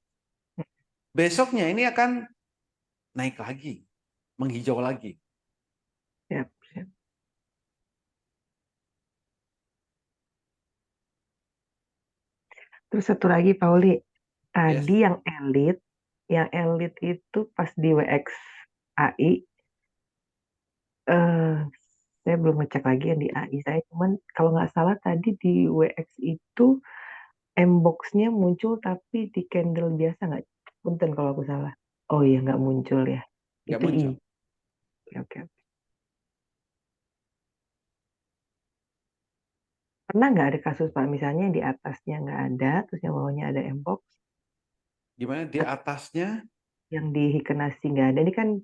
Besoknya ini akan naik lagi, menghijau lagi. Siap, siap. Terus satu lagi Pauli, Yes. tadi yang elit itu pas di WXAI, eh, saya belum ngecek lagi yang di AI saya, cuman kalau nggak salah tadi di WX itu M-box-nya muncul tapi di candle biasa nggak? Punten kalau aku salah. Oh iya nggak muncul ya. Nggak Itu I. muncul. Oke, oke. Pernah nggak ada kasus Pak, misalnya di atasnya nggak ada, terus yang bawahnya ada mbox, Gimana di atasnya? yang di Hikkenasi nggak ada. Ini kan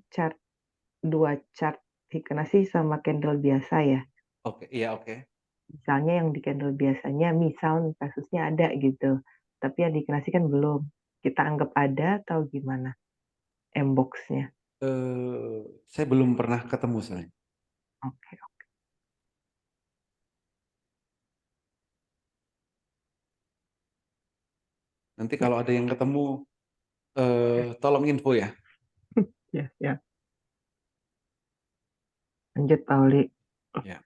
dua chart Hikkenasi sama candle biasa ya. Oke, iya oke. Misalnya yang di candle biasanya, misal kasusnya ada gitu, tapi yang di Hikkenasi kan belum. Kita anggap ada atau gimana? Mbox-nya. Saya belum pernah ketemu soalnya. Oke. Nanti kalau ada yang ketemu, tolong info ya. Ya, ya. Lanjut Pauli. Ya.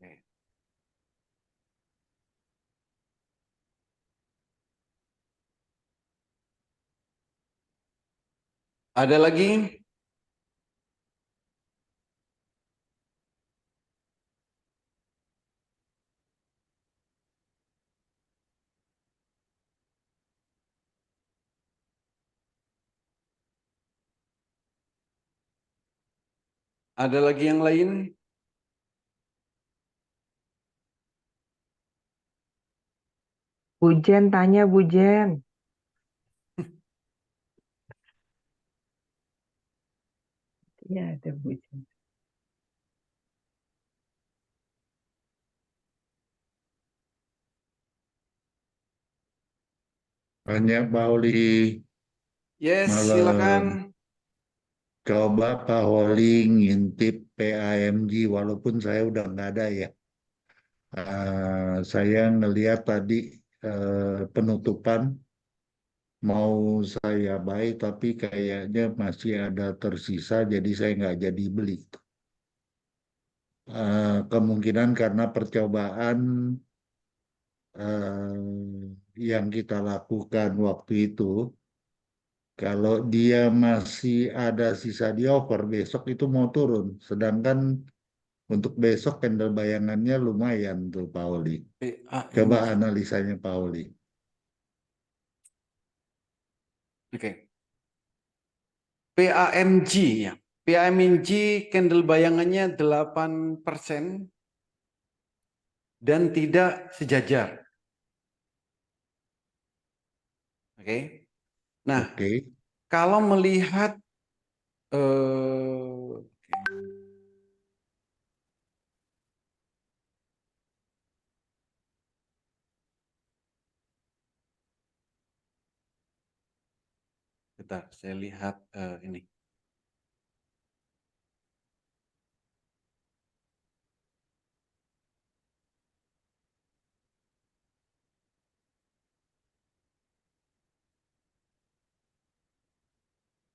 Oke. Ada lagi? Ada lagi yang lain? Bu Jen tanya, Bu Jen. Iya, ada Bu Jen. Banyak Pak Oli. Yes, Malam. silakan. Coba Pak Oli ngintip PAMG walaupun saya udah nggak ada ya. Saya ngelihat tadi penutupan mau saya buy tapi kayaknya masih ada tersisa jadi saya nggak jadi beli. Kemungkinan karena percobaan yang kita lakukan waktu itu, kalau dia masih ada sisa di over, besok itu mau turun. Sedangkan untuk besok candle bayangannya lumayan tuh, Pauli. Coba PAMG. analisanya, Pauli. Oke. PAMG ya. PAMG candle bayangannya 8% dan tidak sejajar. Oke. Nah, Oke, kalau melihat eh bentar, saya lihat ini.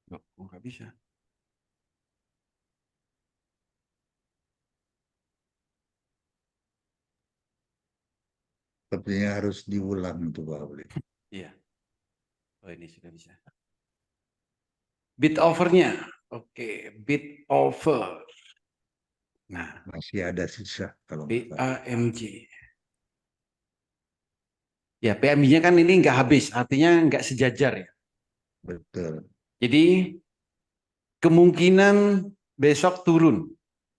Loh, kok nggak bisa. sepertinya harus diulang tuh, Pauli. Iya. Oh, ini sudah bisa. Bid overnya. Oke, bid over. Nah, Masih ada sisa kalau nggak salah. PAMG. Ya, PAMG-nya kan ini nggak habis, artinya nggak sejajar ya. Betul. Jadi kemungkinan besok turun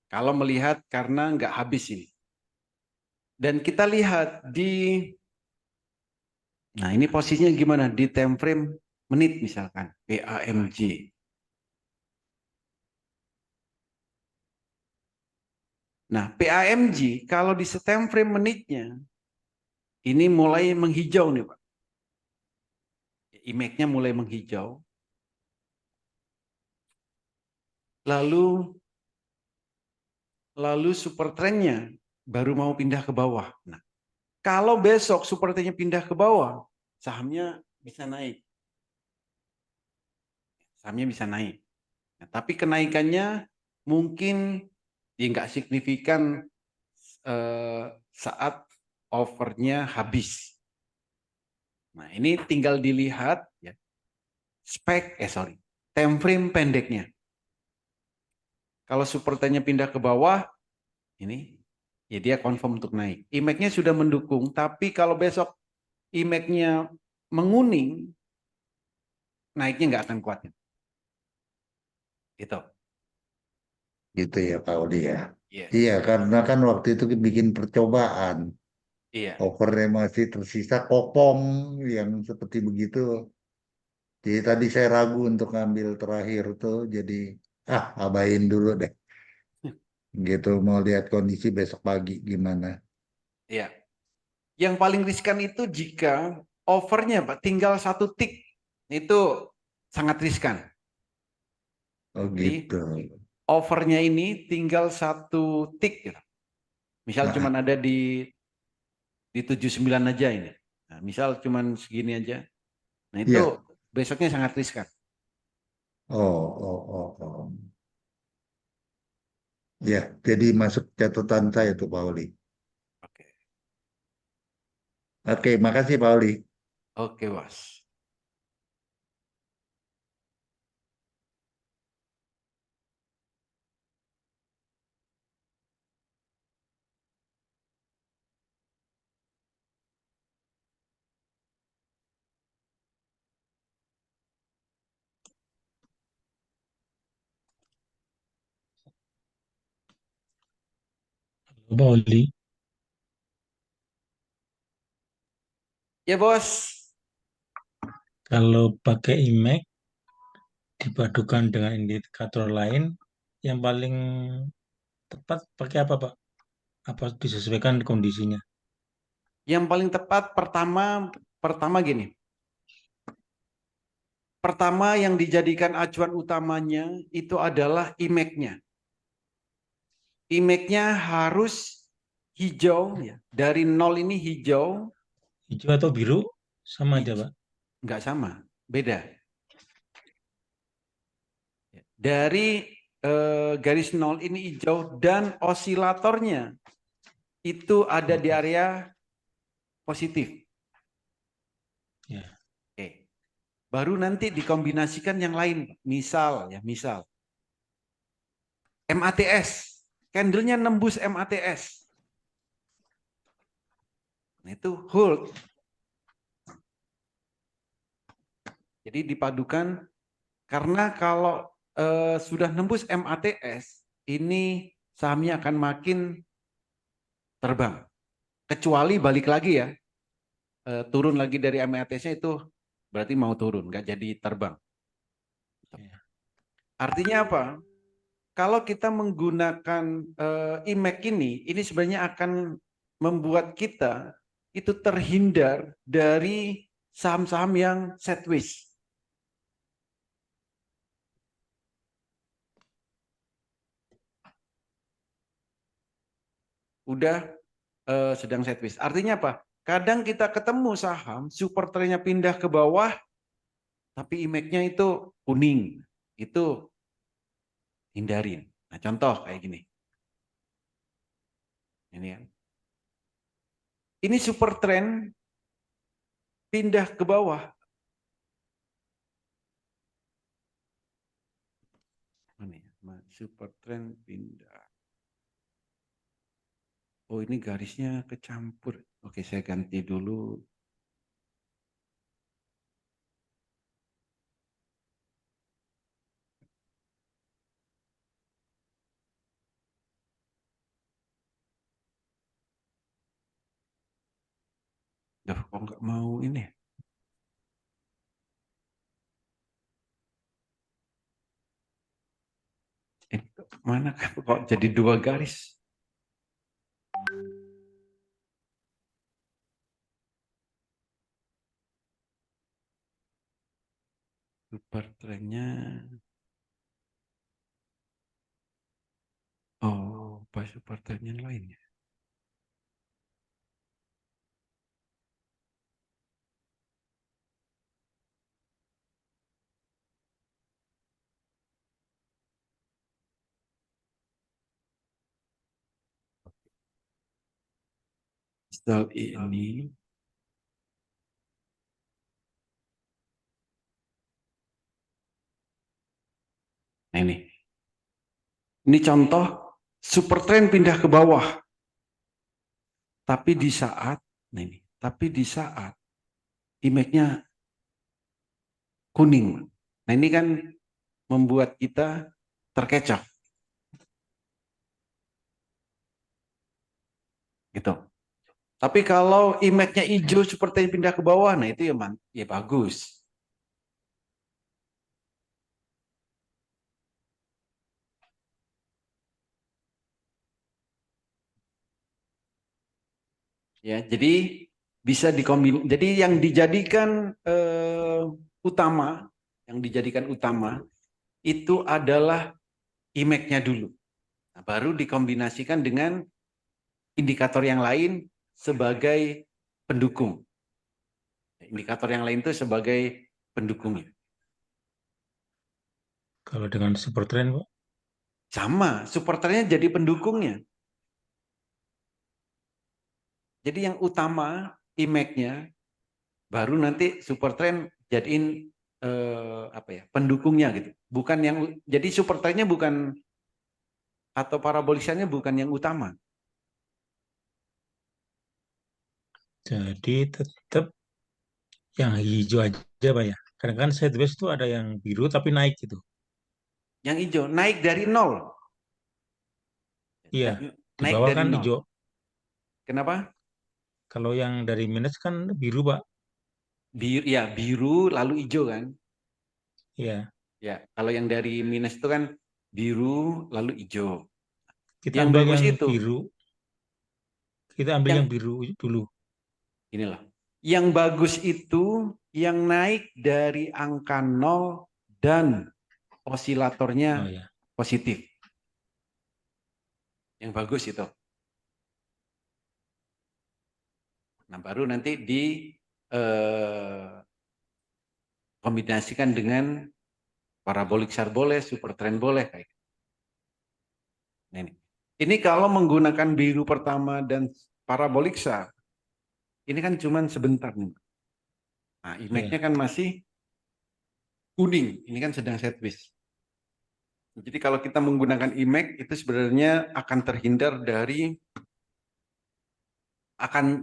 kalau melihat karena nggak habis ini. Dan kita lihat nah ini posisinya gimana di time frame menit misalkan PAMG. Nah PAMG kalau di time frame menitnya ini mulai menghijau nih Pak. Image-nya mulai menghijau. Lalu super trendnya baru mau pindah ke bawah. Nah, kalau besok super trendnya pindah ke bawah, sahamnya bisa naik. Sahamnya bisa naik. Nah, tapi kenaikannya mungkin ya nggak signifikan saat overnya habis. Nah, ini tinggal dilihat ya time frame pendeknya. Kalau super trendnya pindah ke bawah, ini ya dia confirm untuk naik. IMAC-nya sudah mendukung, tapi kalau besok IMAC-nya menguning, naiknya nggak akan kuat. Gitu. Gitu ya Pak Odi ya. Iya, Yes. karena kan waktu itu bikin percobaan. Iya. Overnya masih tersisa kopong yang seperti begitu. Jadi tadi saya ragu untuk ngambil terakhir tuh. Jadi abain dulu deh. Gitu mau lihat kondisi besok pagi gimana. Iya. Yang paling riskan itu jika overnya Pak tinggal 1 tick. Itu sangat riskan. Oh Jadi gitu. overnya ini tinggal 1 tick. Gitu. Misal cuma Ah, ada di 79 aja ini. Nah, misal cuma segini aja. Nah itu iya. besoknya sangat riskan. Oh, oh, oh, oh. Ya, jadi masuk catatan saya tuh Pak Oli. Oke. Oke, makasih Pak Oli. Oke, Bos. Pak Oli, Ya, Bos. kalau pakai IMEC dipadukan dengan indikator lain, yang paling tepat pakai apa, Pak? Apa disesuaikan kondisinya? Yang paling tepat pertama gini. Pertama yang dijadikan acuan utamanya itu adalah IMAC-nya. IMAC-nya harus hijau ya. Dari 0 ini hijau, Hijau atau biru? Sama aja, Pak. nggak sama, beda. Dari garis 0 ini hijau dan osilatornya itu ada di area positif. Ya. Oke. Baru nanti dikombinasikan yang lain. Misal MATS. Candlenya nembus MATS. Nah, itu hold. Jadi dipadukan karena kalau sudah nembus MATS, ini sahamnya akan makin terbang. Kecuali balik lagi ya, turun lagi dari MATS-nya itu berarti mau turun, nggak jadi terbang. Ya. Artinya apa? Kalau kita menggunakan IMAC ini sebenarnya akan membuat kita itu terhindar dari saham-saham yang sideways. Udah sedang sideways. Artinya apa? Kadang kita ketemu saham super trendnya pindah ke bawah, tapi IMAC-nya itu kuning. Itu hindarin. Nah, contoh kayak gini. Ini kan. Ini super trend pindah ke bawah. Ini super trend pindah. Oh, ini garisnya kecampur. Oke, saya ganti dulu. Duh, kok nggak mau ini? Mana kan kok jadi 2 garis? Super trendnya. Oh, pas super trend yang lain ya. Setelah ini. Nah ini. Ini contoh super trend pindah ke bawah. Tapi di saat, nah ini, tapi di saat image-nya kuning. Nah ini kan membuat kita terkecoh. Gitu. Tapi kalau image-nya hijau seperti yang pindah ke bawah, nah itu ya bagus. Ya, jadi bisa dikombin. Jadi yang dijadikan utama, itu adalah image-nya dulu. Nah, baru dikombinasikan dengan indikator yang lain sebagai pendukung. Indikator yang lain itu sebagai pendukungnya. Kalau dengan super trend, Pak, Sama, supporternya jadi pendukungnya. Jadi yang utama image-nya, baru nanti super trend jadiin pendukungnya gitu. Bukan yang jadi super trendnya bukan atau parabolisanya bukan yang utama. jadi tetap yang hijau aja, Pak ya. Karena kan sideways itu ada yang biru tapi naik gitu. Yang hijau naik dari nol. Iya, di Naik bawah dari kan nol. hijau. Kenapa? Kalau yang dari minus kan biru, Pak. Biru lalu hijau kan? Iya, Ya, kalau yang dari minus itu kan biru lalu hijau. kita Yang ambil bagus yang itu, biru. Kita ambil yang yang biru dulu. inilah. Yang bagus itu yang naik dari angka 0 dan Oh osilatornya ya, positif. Yang bagus itu. Nah, baru nanti kombinasikan dengan parabolik SAR boleh, super trend boleh kayak gitu. Nah, ini kalau menggunakan biru pertama dan parabolik SAR, ini kan cuman sebentar nih. Nah, image-nya iya. kan masih kuning, ini kan sedang sideways. Jadi kalau kita menggunakan image itu sebenarnya akan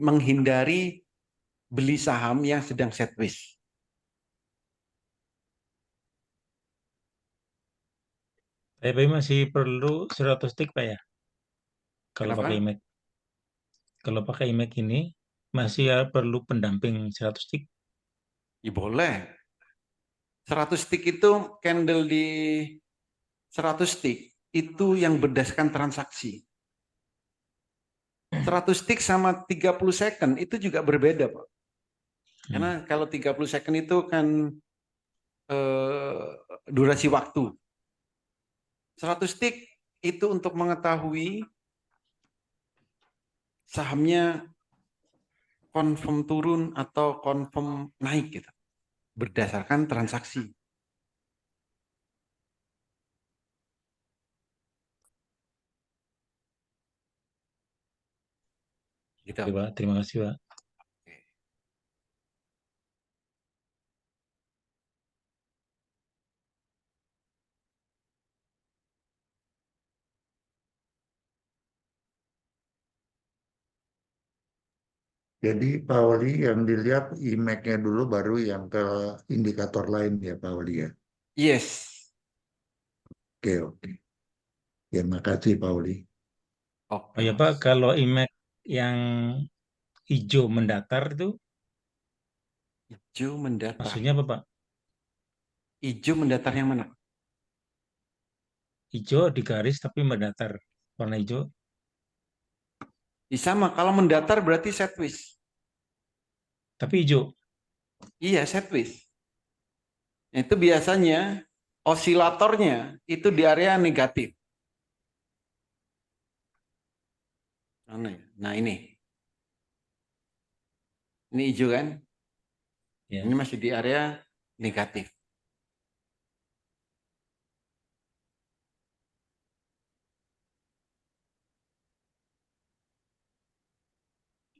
menghindari beli saham yang sedang sideways. Tapi masih perlu 100 tick, Pak ya. Kalau pakai Kenapa? image. Kalau pakai image ini masih ya perlu pendamping 100 tick. Ya boleh. 100 tick itu candle di 100 tick itu yang berdasarkan transaksi. 100 tick sama 30 second itu juga berbeda, Pak. Karena kalau 30 second itu kan durasi waktu. 100 tick itu untuk mengetahui sahamnya confirm turun atau confirm naik gitu. Berdasarkan transaksi. Gitu. Oke, Pak. Terima kasih, Pak. Jadi Pak Wali yang dilihat IMAX-nya dulu baru yang ke indikator lain ya Pak Wali ya. Yes. Oke oke. Ya makasih Pak Wali. Oh Oke, ya, Pak, Mas. kalau image yang hijau mendatar itu Hijau mendatar. maksudnya apa, Pak? Hijau mendatar yang mana? Hijau di garis tapi mendatar. Warna hijau. Sama, kalau mendatar berarti sideways. Tapi hijau. Iya, sideways. Itu biasanya osilatornya itu di area negatif. Nah ini hijau kan? Ini Ya. masih di area negatif.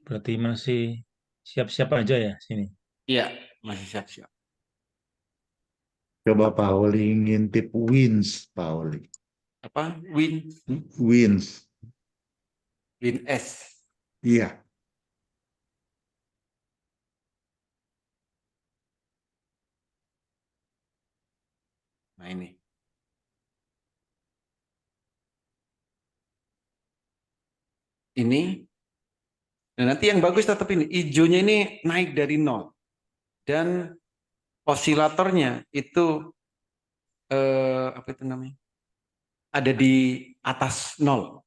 Berarti masih siap-siap aja ya sini. Iya, masih siap-siap. Coba Pak Wali ngintip wins Pak Wali. Apa? Win Wins. S. Iya. Nah ini. Ini. Nah, nanti yang bagus tetap ini. Hijaunya ini naik dari 0. Dan osilatornya itu apa itu namanya? Ada di atas 0.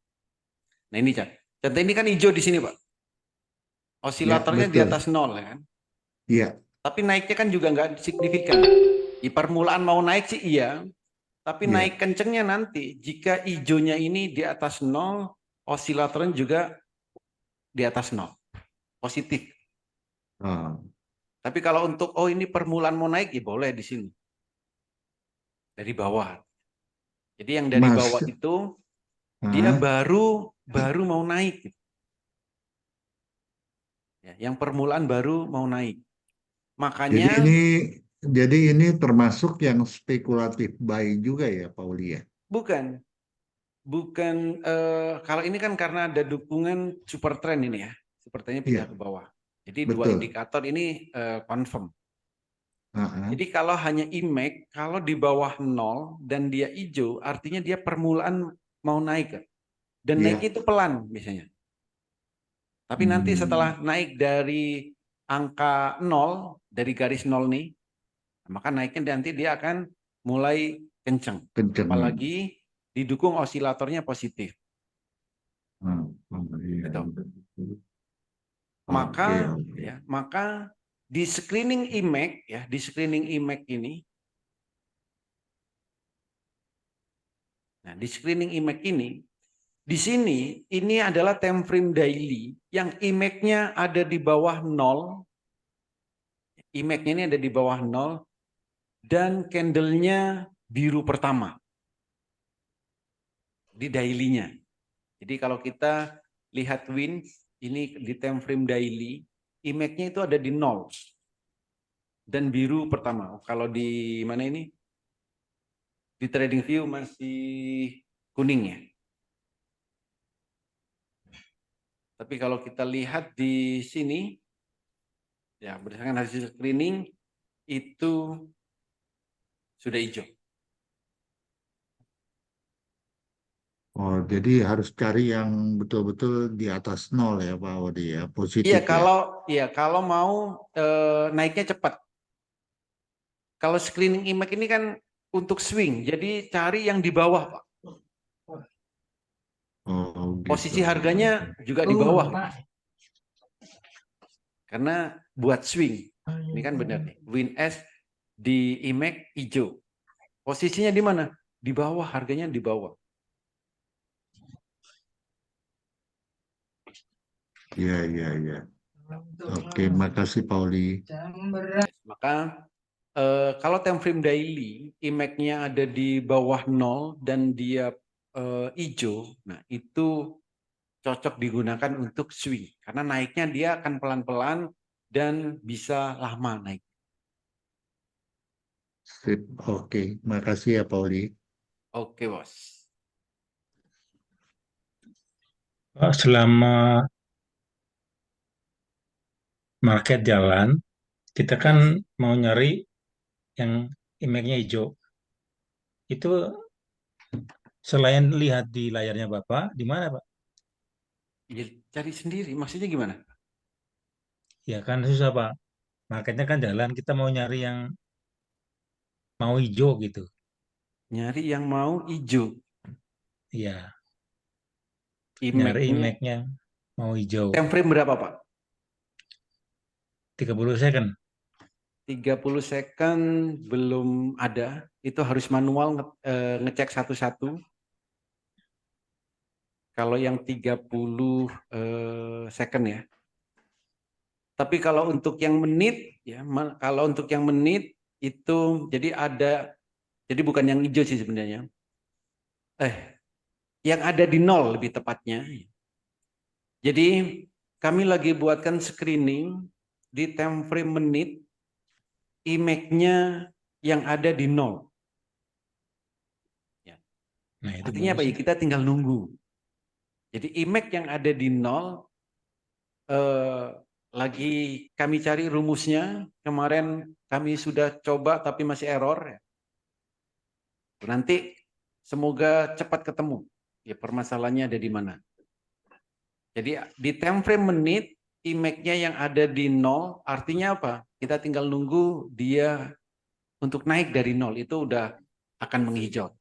Nah ini Cak. Contoh ini kan hijau di sini Pak. Ya, Osilatornya di betul. atas 0 ya kan. Iya, Tapi naiknya kan juga nggak signifikan. Di permulaan mau naik sih iya. Tapi iya. naik kencengnya nanti. Jika hijaunya ini di atas 0, osilatornya juga di atas 0. Positif. Oh, Tapi kalau untuk, oh ini permulaan mau naik, ya boleh di sini. Dari bawah. Jadi yang dari Mas, bawah itu, dia ah, baru mau naik. Ya, yang permulaan baru mau naik. jadi Makanya ini jadi ini termasuk yang spekulatif buy juga ya, Pauli ya? bukan bukan kalau ini kan karena ada dukungan super trend ini ya. Sepertinya pindah Iya, ke bawah. Jadi dua betul. indikator ini confirm. Ah, ah, Jadi kalau hanya IMAC, kalau di bawah 0 dan dia hijau, artinya dia permulaan mau naik. Dan iya. naiknya itu pelan biasanya. Tapi nanti Hmm, setelah naik dari angka 0, dari garis 0 nih, maka naiknya nanti dia akan mulai kenceng. kenceng. Apalagi didukung osilatornya positif. Ah, oh, iya, Gitu. iya. Maka Oke, oke. maka di screening IMAC ya, di screening IMAC ini, nah di screening IMAC ini, di sini ini adalah time frame daily yang IMAC-nya ada di bawah 0, IMAC-nya ini ada di bawah 0 dan candle-nya biru pertama di daily-nya. Jadi kalau kita lihat win ini di time frame daily, IMAC-nya itu ada di 0 dan biru pertama. Kalau di mana ini? Di trading view masih kuning ya. Tapi kalau kita lihat di sini, ya berdasarkan hasil screening itu sudah hijau. Oh, jadi harus cari yang betul-betul di atas nol ya, Pak Odi ya, Iya positif ya. kalau mau naiknya cepat. Kalau screening IMAC ini kan untuk swing, jadi cari yang di bawah, Pak. Oh, gitu. Posisi harganya juga di bawah, gitu. Karena buat swing. Ini kan benar nih. Win S di IMAC hijau. Posisinya di mana? Di bawah, harganya di bawah. Iya, iya, iya. Oke, makasih Pauli. Maka kalau time frame daily, IMAC-nya ada di bawah 0 dan dia hijau, nah itu cocok digunakan untuk swing. Karena naiknya dia akan pelan-pelan dan bisa lama naik. Sip, oke. Makasih ya Pauli. Oke, Bos. Selama market jalan, kita kan Yes. mau nyari yang image-nya hijau. Itu selain lihat di layarnya Bapak, di mana Pak? Ya, cari sendiri. Maksudnya gimana? Ya kan susah Pak. Marketnya kan jalan, kita mau nyari yang mau hijau gitu. Nyari yang mau hijau. Iya, nyari IMAC-nya. image-nya mau hijau. Time frame berapa, Pak? 30 second. 30 second belum ada. Itu harus manual ngecek satu-satu. Kalau yang 30 second ya. Tapi kalau untuk yang menit ya, kalau untuk yang menit itu jadi bukan yang hijau sih sebenarnya. Yang ada di 0 lebih tepatnya. Jadi kami lagi buatkan screening di time frame menit, IMAC-nya yang ada di 0. Ya. Nah, itu Artinya apa bagus ya? ya. Kita tinggal nunggu. Jadi IMAC yang ada di 0 lagi kami cari rumusnya. Kemarin kami sudah coba tapi masih error. Nanti semoga cepat ketemu. Ya permasalahannya ada di mana. Jadi di time frame menit, image-nya yang ada di 0 artinya apa? Kita tinggal nunggu dia untuk naik dari 0 itu udah akan menghijau.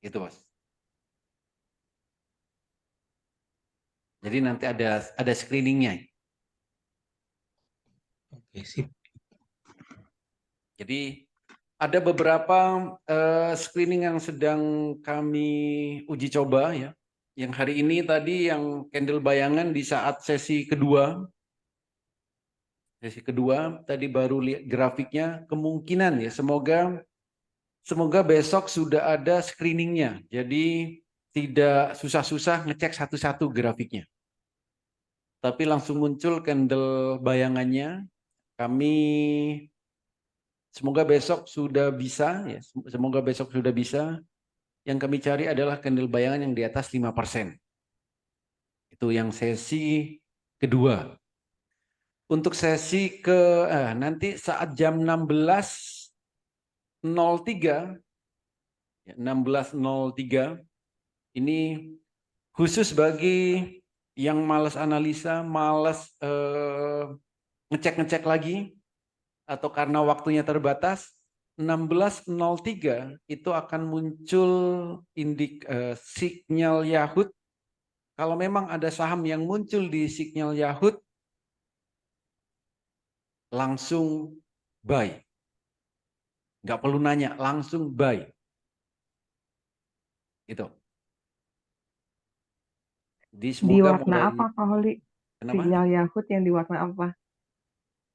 Gitu, Bos. Jadi nanti ada screeningnya. Oke, sip. Jadi ada beberapa screening yang sedang kami uji coba ya. Yang hari ini tadi yang candle bayangan di saat sesi kedua. Sesi kedua tadi baru lihat grafiknya, kemungkinan ya semoga besok sudah ada screeningnya. Jadi tidak susah-susah ngecek satu-satu grafiknya. Tapi langsung muncul candle bayangannya. Kami semoga besok sudah bisa ya, semoga besok sudah bisa. Yang kami cari adalah candle bayangan yang di atas 5%. Itu yang sesi kedua. Untuk sesi nanti saat jam 16.03 ya, 16.03 ini khusus bagi yang malas analisa, malas ngecek-ngecek lagi atau karena waktunya terbatas, 16.03 itu akan muncul sinyal Yahoo. Kalau memang ada saham yang muncul di sinyal Yahoo, langsung buy. Nggak perlu nanya, langsung buy. Itu. Di Semoga warna mulai. apa, Kak Holi? Kenapa? Sinyal Yahoo yang di warna apa?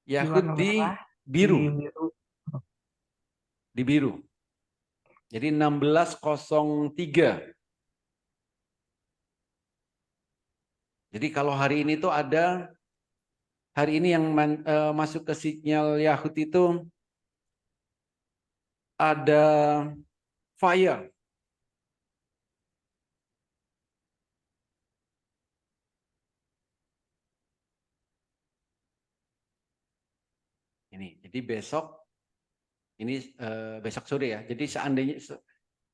Di Yahoo warna di merah, di biru. biru. Di biru. Jadi 16.03. Jadi kalau hari ini tuh ada, hari ini yang masuk ke sinyal Yahoo itu ada fire. Ini, jadi besok, ini besok sore ya. Jadi seandainya,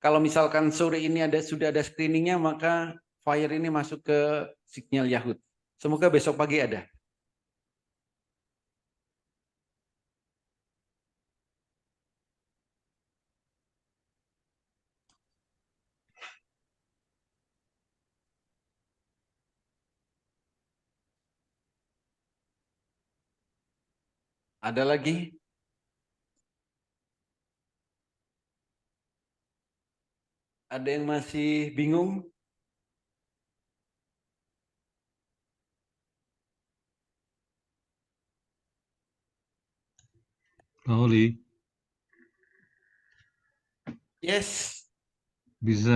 kalau misalkan sore ini sudah ada screeningnya, maka fire ini masuk ke sinyal Yahoo. Semoga besok pagi ada. Ada lagi? Ada yang masih bingung? Pak Oli, Yes, bisa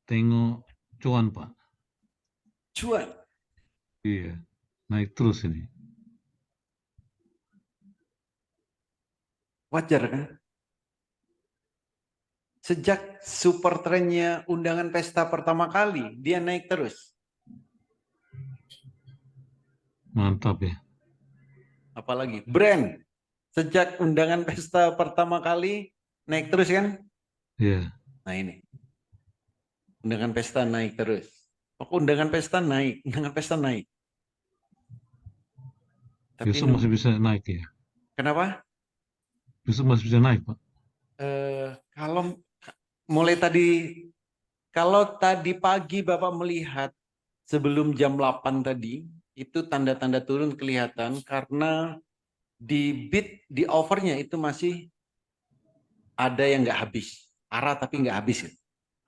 tengok cuan Pak? cuan. Iya, naik terus ini. Wajar kan? Sejak super trennya undangan pesta pertama kali, dia naik terus. Mantap ya. Apalagi brand. Sejak undangan pesta pertama kali, naik terus kan? Iya, Nah ini. Undangan pesta naik terus. Pokok undangan pesta naik, undangan pesta naik. Tapi besok masih bisa naik ya. kenapa? Besok masih bisa naik Pak. Kalau mulai tadi, kalau tadi pagi Bapak melihat sebelum jam 8 tadi, itu tanda-tanda turun kelihatan karena di bid, di overnya itu masih ada yang nggak habis. Arah tapi nggak habis.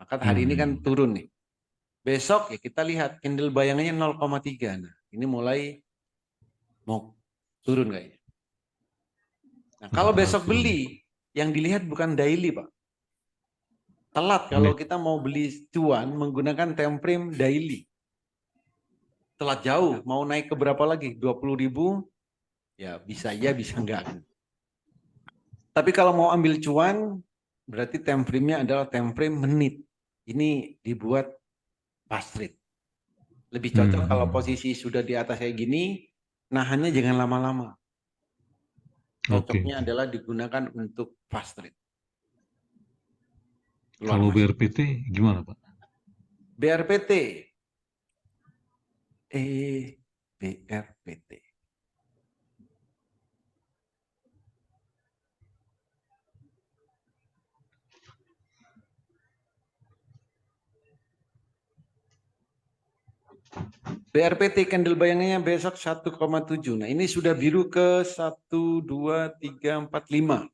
Maka hari ini kan turun nih. Besok ya kita lihat candle bayangannya 0,3. Nah, ini mulai mau turun kayaknya. Nah, kalau besok beli, yang dilihat bukan daily, Pak. Telat kalau kita mau beli cuan menggunakan time frame daily. Telat jauh, mau naik ke berapa lagi? 20.000? Ya bisa ya, bisa enggak. Tapi kalau mau ambil cuan, berarti time frame-nya adalah time frame menit. Ini dibuat fast trade. Lebih cocok kalau posisi sudah di atas kayak gini, nahannya jangan lama-lama. Oke. Cocoknya adalah digunakan untuk fast trade. Keluar Kalau masuk. BRPT gimana, Pak? BRPT. BRPT. BRPT candle bayangannya besok 1,7. Nah, ini sudah biru ke 1, 2, 3, 4, 5.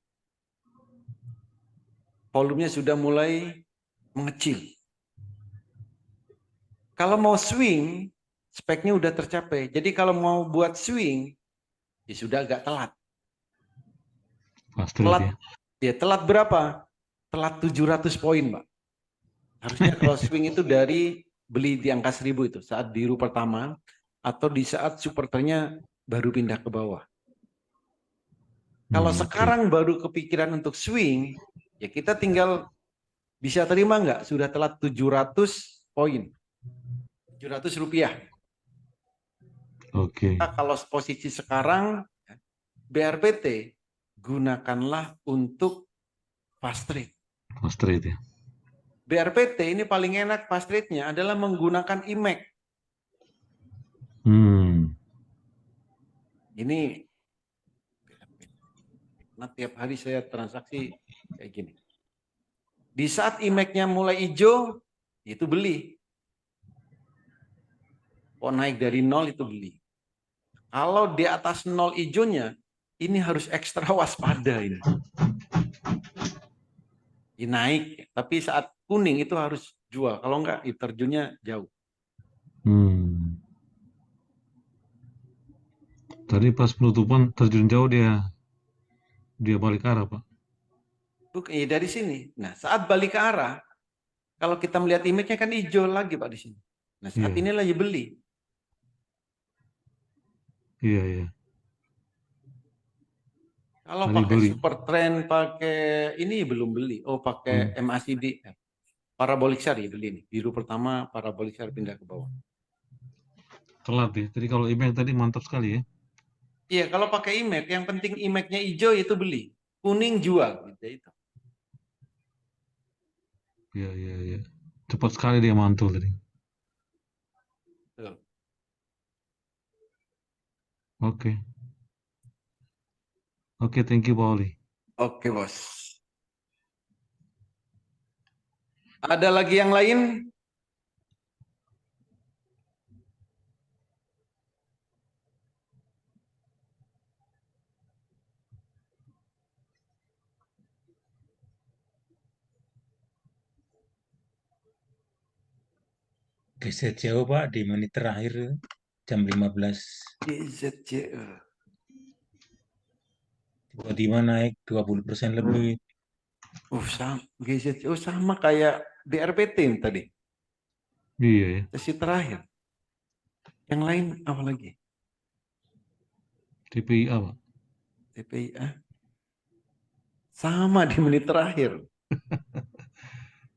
Volumenya sudah mulai mengecil. Kalau mau swing, speknya udah tercapai. Jadi kalau mau buat swing, ya sudah agak telat. Fast trade ya. Telat berapa? Telat 700 poin, Pak. Harusnya kalau swing itu dari beli di angka 1000 itu, saat biru pertama, atau di saat super trendnya baru pindah ke bawah. Kalau Oke. sekarang baru kepikiran untuk swing, ya kita tinggal bisa terima nggak? Sudah telat 700 poin. 700 rupiah. Oke. Nah, kalau posisi sekarang, BRPT, gunakanlah untuk fast trade. Fast trade ya. BRPT ini paling enak fast trade-nya adalah menggunakan IMAC. Ini, nah tiap hari saya transaksi kayak gini. Di saat IMAC-nya mulai hijau, itu beli. Oh naik dari 0 itu beli. Kalau di atas 0 hijaunya, ini harus ekstra waspada ini. Ini naik, tapi saat kuning itu harus jual. Kalau enggak, terjunnya jauh. Tadi pas penutupan terjun jauh dia balik arah, Pak. Bukan, ya dari sini. Nah, saat balik ke arah, kalau kita melihat image-nya kan hijau lagi, Pak, di sini. Nah, saat Iya. ini lagi beli. Iya, iya. Kalau Tadi pakai beli. super trend, pakai ini belum beli. Oh, pakai MACD. Parabolic share ya beli nih. Biru pertama, parabolic share pindah ke bawah. Telat ya. Tadi kalau email tadi mantap sekali ya. Iya, kalau pakai image, yang penting image-nya hijau itu beli. Kuning jual. Gitu, itu. Iya, iya, iya. Cepat sekali dia mantul tadi. Tuh. Oke. Oke, thank you, Pak Oli. Oke, Bos. Ada lagi yang lain? Geser jauh Pak di menit terakhir jam 15. GZCE. Tiba-tiba naik 20% lebih. Sama, GZCE sama kayak BRPT tadi. Iya ya. Sesi terakhir. Yang lain apa lagi? TPIA, Pak. TPIA. Sama di menit terakhir.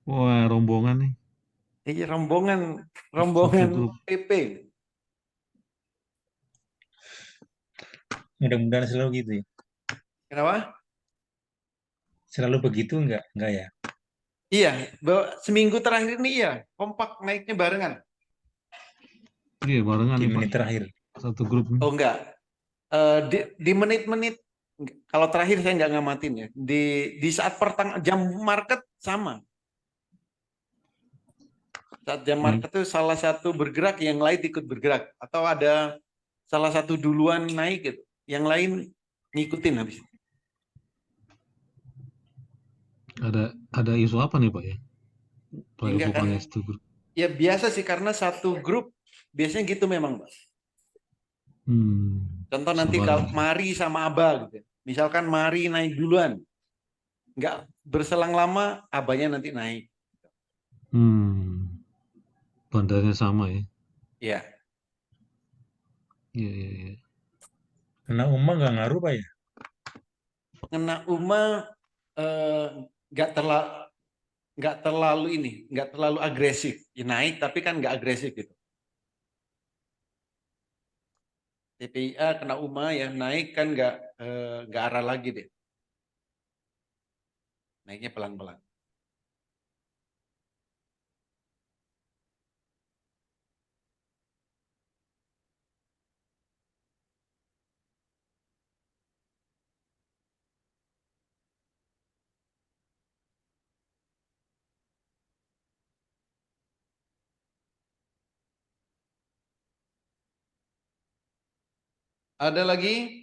Wah, rombongan nih. Iya, rombongan Satu grup. PP. Mudah-mudahan selalu gitu ya. Kenapa? Selalu begitu enggak? Enggak ya? Iya, seminggu terakhir ini iya, kompak naiknya barengan. Iya, barengan Di nih, Pak. menit terakhir. Satu grup. Oh enggak, di menit-menit, kalau terakhir saya nggak ngamatin ya. Di saat jam market sama. Saat jam market itu salah satu bergerak, yang lain ikut bergerak. Atau ada salah satu duluan naik gitu, yang lain ngikutin habis itu. Ada isu apa nih, Pak ya? Enggak kan? Bukannya satu grup. Ya biasa sih, karena satu grup biasanya gitu memang, Pak. Contoh nanti kalau Mari sama Aba gitu. Misalkan Mari naik duluan. Nggak berselang lama, Abanya nanti naik. Bandarnya sama ya? Iya. Iya, iya, iya. Kena UMA nggak ngaruh Pak ya? Kena UMA nggak terlalu agresif. Ya, naik tapi kan nggak agresif gitu. TPIA kena UMA ya, naik kan nggak arah lagi deh. Naiknya pelan-pelan. Ada lagi?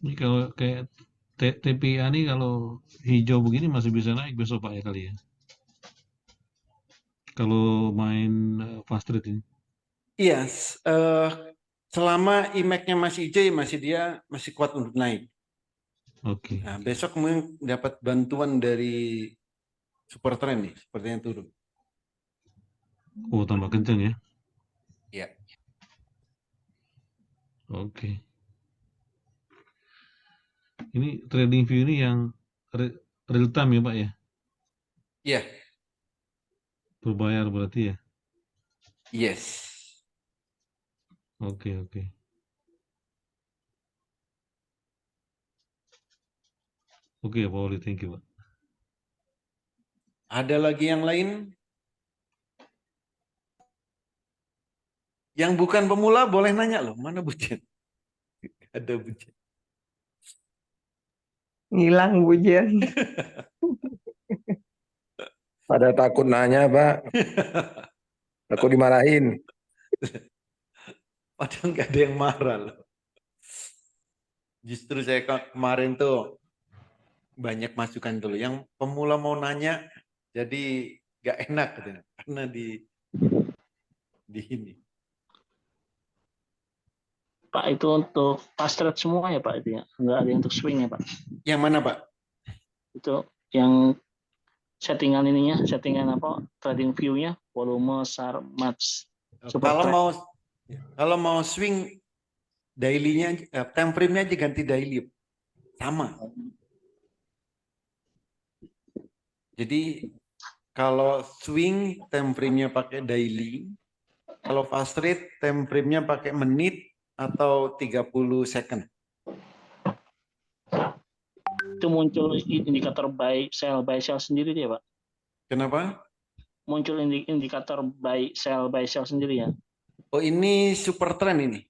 Ini kalau kayak TPA nih kalau hijau begini masih bisa naik besok Pak ya kali ya. Kalau main fast trade ini. Iya, selama IMAX-nya masih hijau ya masih kuat untuk naik. Oke. Nah, besok mungkin dapat bantuan dari super trend nih, sepertinya turun. Oh, tambah kencang ya. Iya. Oke. Ini trading view ini yang real time ya Pak ya. Iya, Berbayar berarti ya. yes. Oke, oke. Oke, Pak Wali, thank you Pak. Ada lagi yang lain? Yang bukan pemula boleh nanya loh, mana Bujen? Ada Bujen. Ngilang Bujen. Pada takut nanya, Pak. Takut dimarahin. Padahal nggak ada yang marah loh. Justru saya kemarin tuh banyak masukan dulu. Yang pemula mau nanya, jadi nggak enak katanya, karena di ini. Pak, itu untuk fast trade semua ya Pak itu ya? Nggak ada yang untuk swing ya Pak? Yang mana Pak? Itu yang settingan ininya, settingan apa? Trading view-nya, volume, SAR, match, super Kalau trade. mau swing daily-nya, time frame-nya aja ganti daily, sama. Jadi kalau swing time frame-nya pakai daily, kalau fast trade time frame-nya pakai menit atau 30 second. Itu muncul indikator buy sell sendiri dia Pak? Kenapa? Muncul indikator buy sell sendiri ya? Oh, ini super trend ini.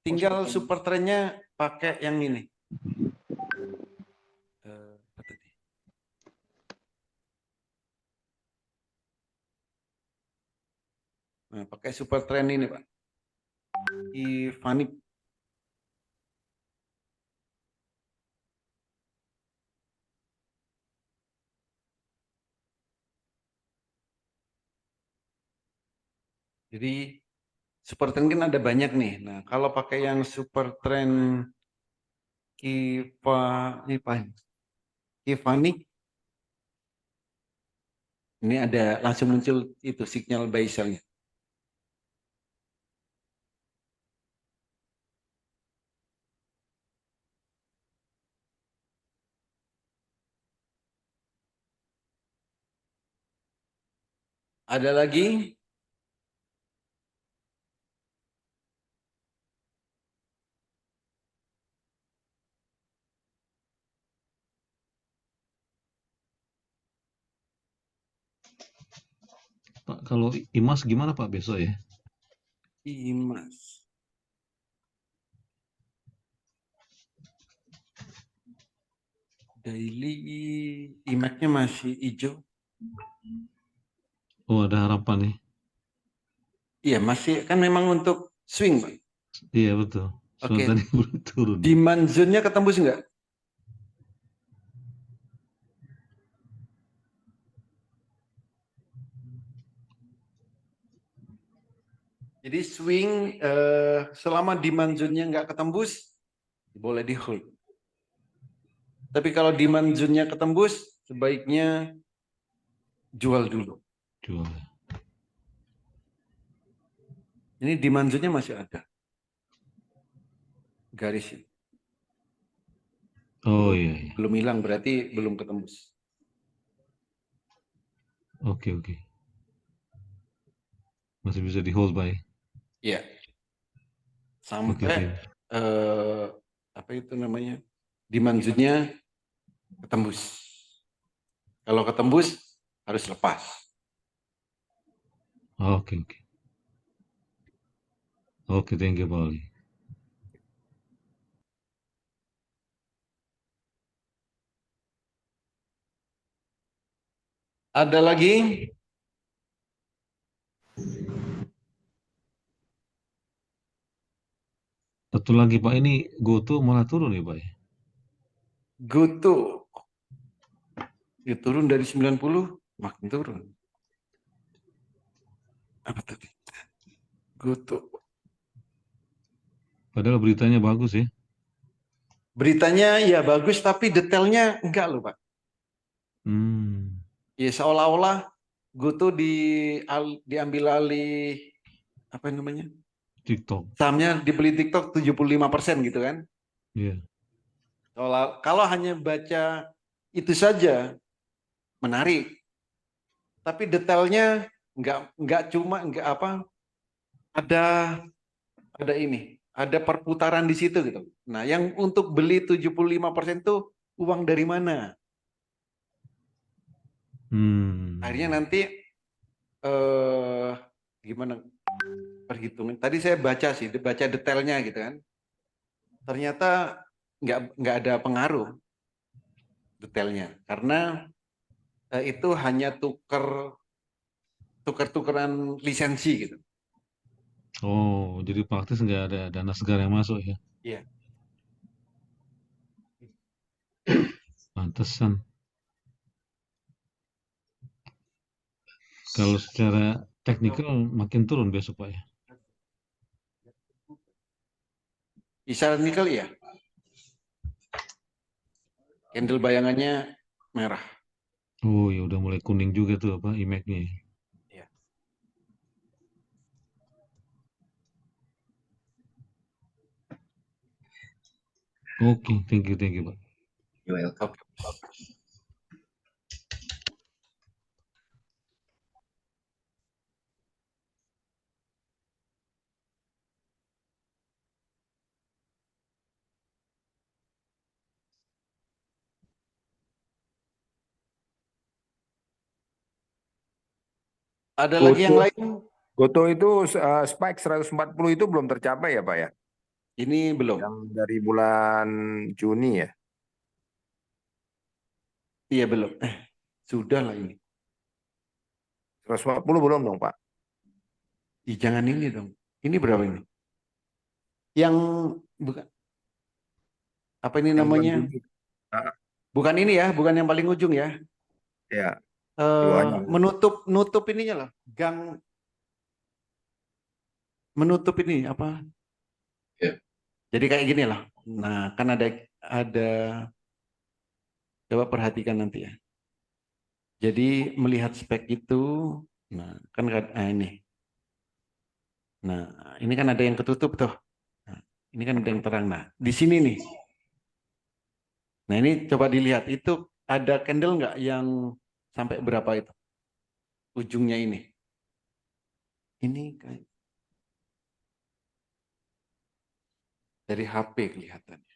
Tinggal super trend. super trend-nya pakai yang ini. Apa tadi? Nah, pakai super trend ini Pak. Ivanip. Jadi super trend kan ada banyak nih. Nah, kalau pakai yang super trend Ivanip, ini ada langsung muncul itu sinyal buy sell-nya. Ada lagi? Pak, kalau IMAS gimana Pak besok ya? Imas. Daily IMAX-nya masih hijau. Oh, ada harapan nih. Iya, masih kan memang untuk swing, Pak. Iya, betul. Oke. Soalnya tadi turun. Demand zone-nya ketembus enggak? Jadi swing selama demand zone-nya nggak ketembus, boleh di hold. Tapi kalau demand zone-nya ketembus, sebaiknya jual dulu. Jual. Ini demand zone-nya masih ada. Garis ini. Oh iya, iya. Belum hilang, berarti belum ketembus. Oke, oke. Masih bisa di hold, Pak ya? Ya, Oke, sampai thank apa itu namanya? Demand zone-nya ketembus. Kalau ketembus harus lepas. Oke, oke. Oke, thank you, Pak Oli. Ada lagi? Satu lagi, Pak, ini GoTo malah turun ya, Pak ya? GoTo ya, turun dari 90 makin turun. Apa tadi? GoTo. Padahal beritanya bagus ya. Beritanya ya bagus tapi detailnya enggak loh, Pak. Hmm, Ya seolah-olah GoTo diambil alih apa namanya? TikTok. Sahamnya dibeli TikTok 75% gitu kan. Iya. Kalau hanya baca itu saja menarik. Tapi detailnya enggak apa ada ada perputaran di situ gitu. Nah, yang untuk beli 75% itu uang dari mana? Akhirnya Hmm. nanti eh gimana perhitungan? Tadi saya baca detailnya gitu kan. Ternyata nggak ada pengaruh detailnya karena itu hanya tuker-tukeran lisensi gitu. Oh, jadi praktis nggak ada dana segar yang masuk ya? Iya. Pantesan. Kalau secara teknikal makin turun besok, Pak ya? Isyarat nikel ya. Candle bayangannya merah. Oh, ya udah mulai kuning juga tuh apa IMAC-nya. Ya. Oke, thank you, Pak. Oke. Ada lagi yang Goto, lain? Goto itu spike 140 itu belum tercapai ya Pak ya? Ini belum. Yang dari bulan Juni ya? Iya belum. Sudah lah ini. 140 belum dong Pak? Jangan ini dong. Ini berapa ini? Yang bukan apa ini Yang bulan namanya? Juni. Ah, Bukan ini ya, bukan yang paling ujung ya. ya, duanya. Menutup ininya lah. Menutup ini apa? Ya. Jadi kayak gini lah. Nah, kan ada coba perhatikan nanti ya. Jadi melihat spek itu, nah kan ini. Nah, ini kan ada yang ketutup tuh. Nah, ini kan ada yang terang. Nah, di sini nih. Nah, ini coba dilihat. Itu ada candle nggak yang sampai berapa itu? Ujungnya ini. Ini kayak dari HP kelihatannya.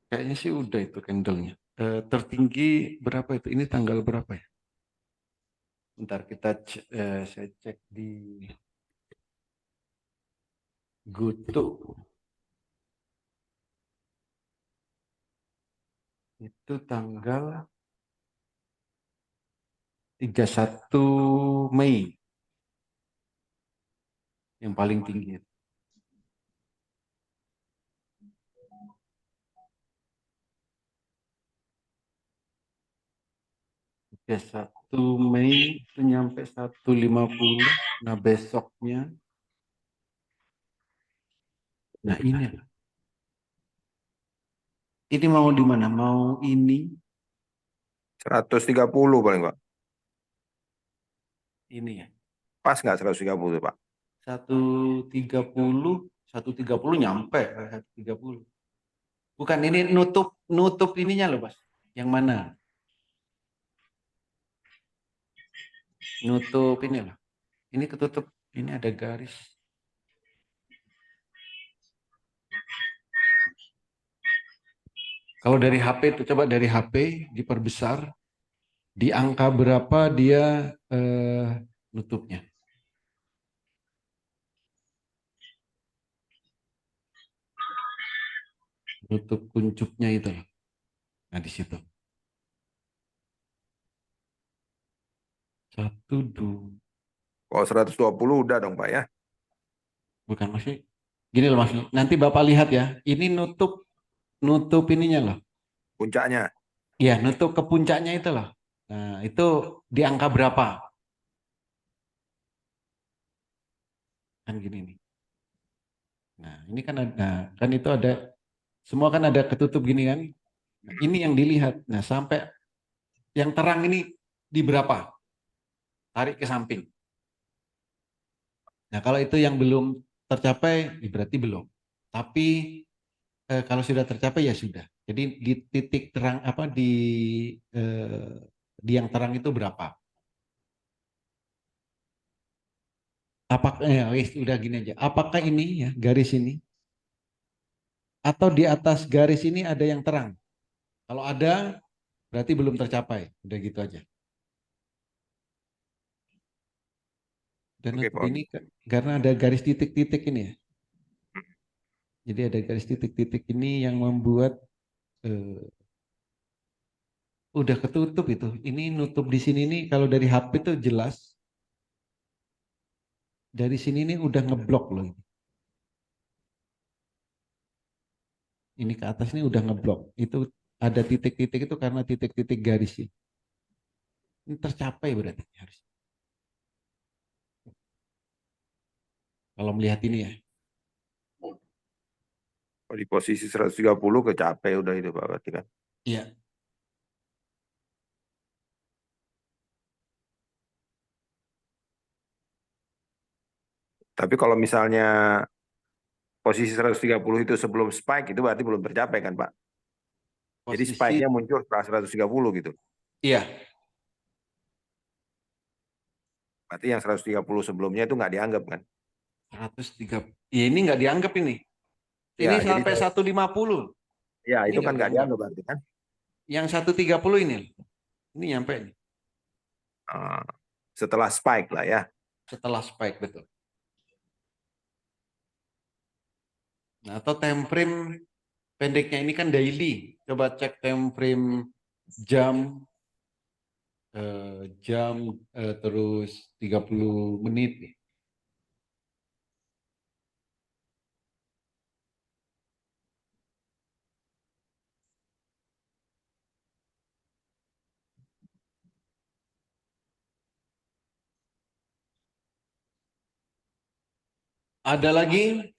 Kayaknya sih udah itu candlenya. Tertinggi berapa itu? Ini tanggal berapa ya? Bentar saya cek di GoTo. Itu tanggal 31 Mei yang paling tinggi. 31 Mei itu nyampe 150. Nah besoknya, nah ini mau di mana? Mau ini, 130 paling Pak. ini ya. Pas nggak 130 Pak? 1.30 nyampe 1.30. Bukan, ini nutup ininya loh, Mas. Yang mana? Nutup ini loh. Ini ketutup, ini ada garis. Kalau dari HP itu coba dari HP diperbesar, di angka berapa dia nutupnya. Nutup kuncupnya itu loh. Nah di situ. 1, 2. Kalau 120 udah dong Pak ya. Bukan masih. Gini loh Mas. Nanti Bapak lihat ya. Ini nutup ininya loh. Puncaknya. Iya, nutup ke puncaknya itu loh. Nah, itu di angka berapa? Kan gini nih. Nah, ini kan ada, kan itu ada, semua kan ada ketutup gini kan. Nah, ini yang dilihat. Nah, sampai yang terang ini di berapa? Tarik ke samping. Nah, kalau itu yang belum tercapai, ya berarti belum. Tapi kalau sudah tercapai ya sudah. Jadi di titik terang apa di yang terang itu berapa? Apakah ya wis udah gini aja. Apakah ini ya garis ini atau di atas garis ini ada yang terang? Kalau ada berarti belum tercapai. Udah gitu aja. Dan Oke untuk Pak. ini karena ada garis titik-titik ini ya. Jadi ada garis titik-titik ini yang membuat eh, udah ketutup itu. Ini nutup di sini nih kalau dari HP itu jelas. Dari sini nih udah ngeblok loh. Ini ke atas ini udah ngeblok. Itu ada titik-titik itu karena titik-titik garis ini. Ini tercapai berarti harus. Kalau melihat ini ya. Kalau di posisi 130 kecapai udah itu Pak berarti kan. Iya. Tapi kalau misalnya posisi 130 itu sebelum spike itu berarti belum tercapai kan Pak. Jadi Posisi spike-nya muncul setelah 130 gitu. iya. Berarti yang 130 sebelumnya itu nggak dianggap kan. 103. Ya ini nggak dianggap ini. Ya, Ini jadi sampai 150. ya Ini itu kan nggak nggak dianggap. dianggap berarti kan. Yang 130 ini. Ini nyampe nih. Ah, setelah spike lah ya. Setelah spike betul. Nah, atau time frame pendeknya ini kan daily. Coba cek time frame jam terus 30 menit nih. Ada lagi?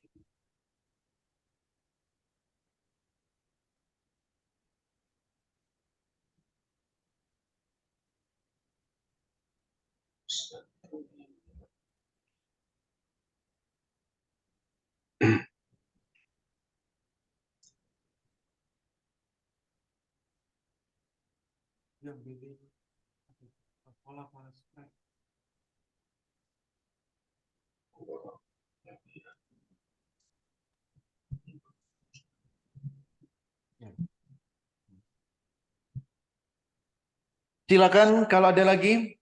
Silakan kalau ada lagi.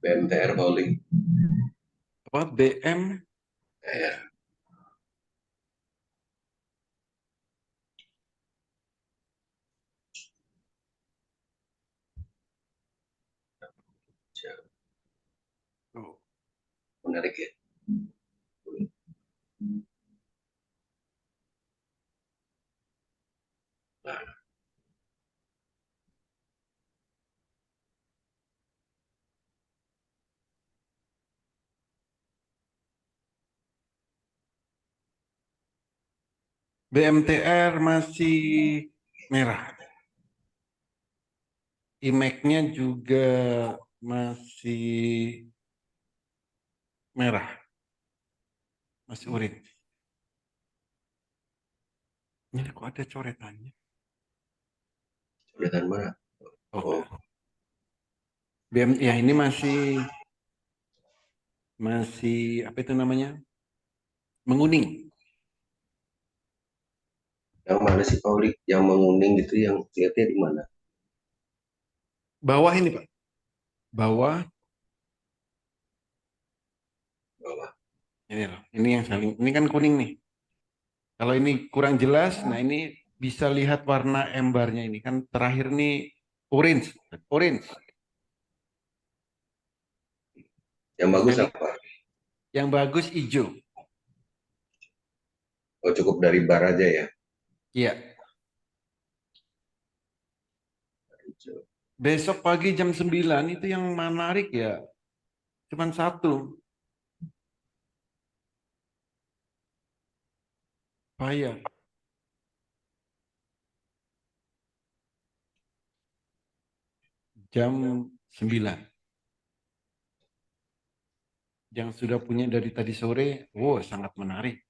BMTR Holding. Apa BM? Oh. Menarik ya. Nah, BMTR masih merah. IMAX-nya juga masih merah. Masih orange. Ini kok ada coretannya? Coretan mana? Oh. Ya ini masih apa itu namanya? Menguning. Yang mana sih Pauli? Yang menguning gitu, yang lihatnya di mana? Bawah ini, Pak. Bawah. Bawah. Ini loh. Ini yang saling. Ini kan kuning nih. Kalau ini kurang jelas, nah ini bisa lihat warna embarnya ini kan terakhir nih orange. Orange. Yang bagus Sekali. apa? Yang bagus hijau. Oh, cukup dari bar aja ya? Iya. Hijau. Besok pagi jam 9 itu yang menarik ya. Cuman satu. Bahaya. Jam 9. Yang sudah punya dari tadi sore, wow, sangat menarik.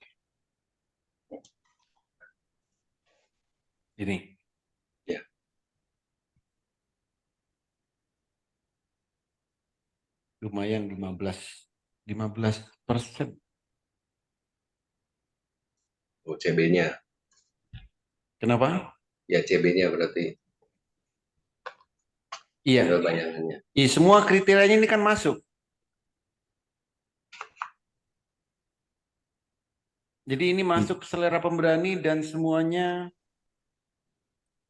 Ini. Ya. Lumayan 15%. Oh, CB-nya. Kenapa? Ya, CB-nya berarti. Iya. Candle bayangannya. Iya, semua kriterianya ini kan masuk. Jadi ini masuk selera pemberani dan semuanya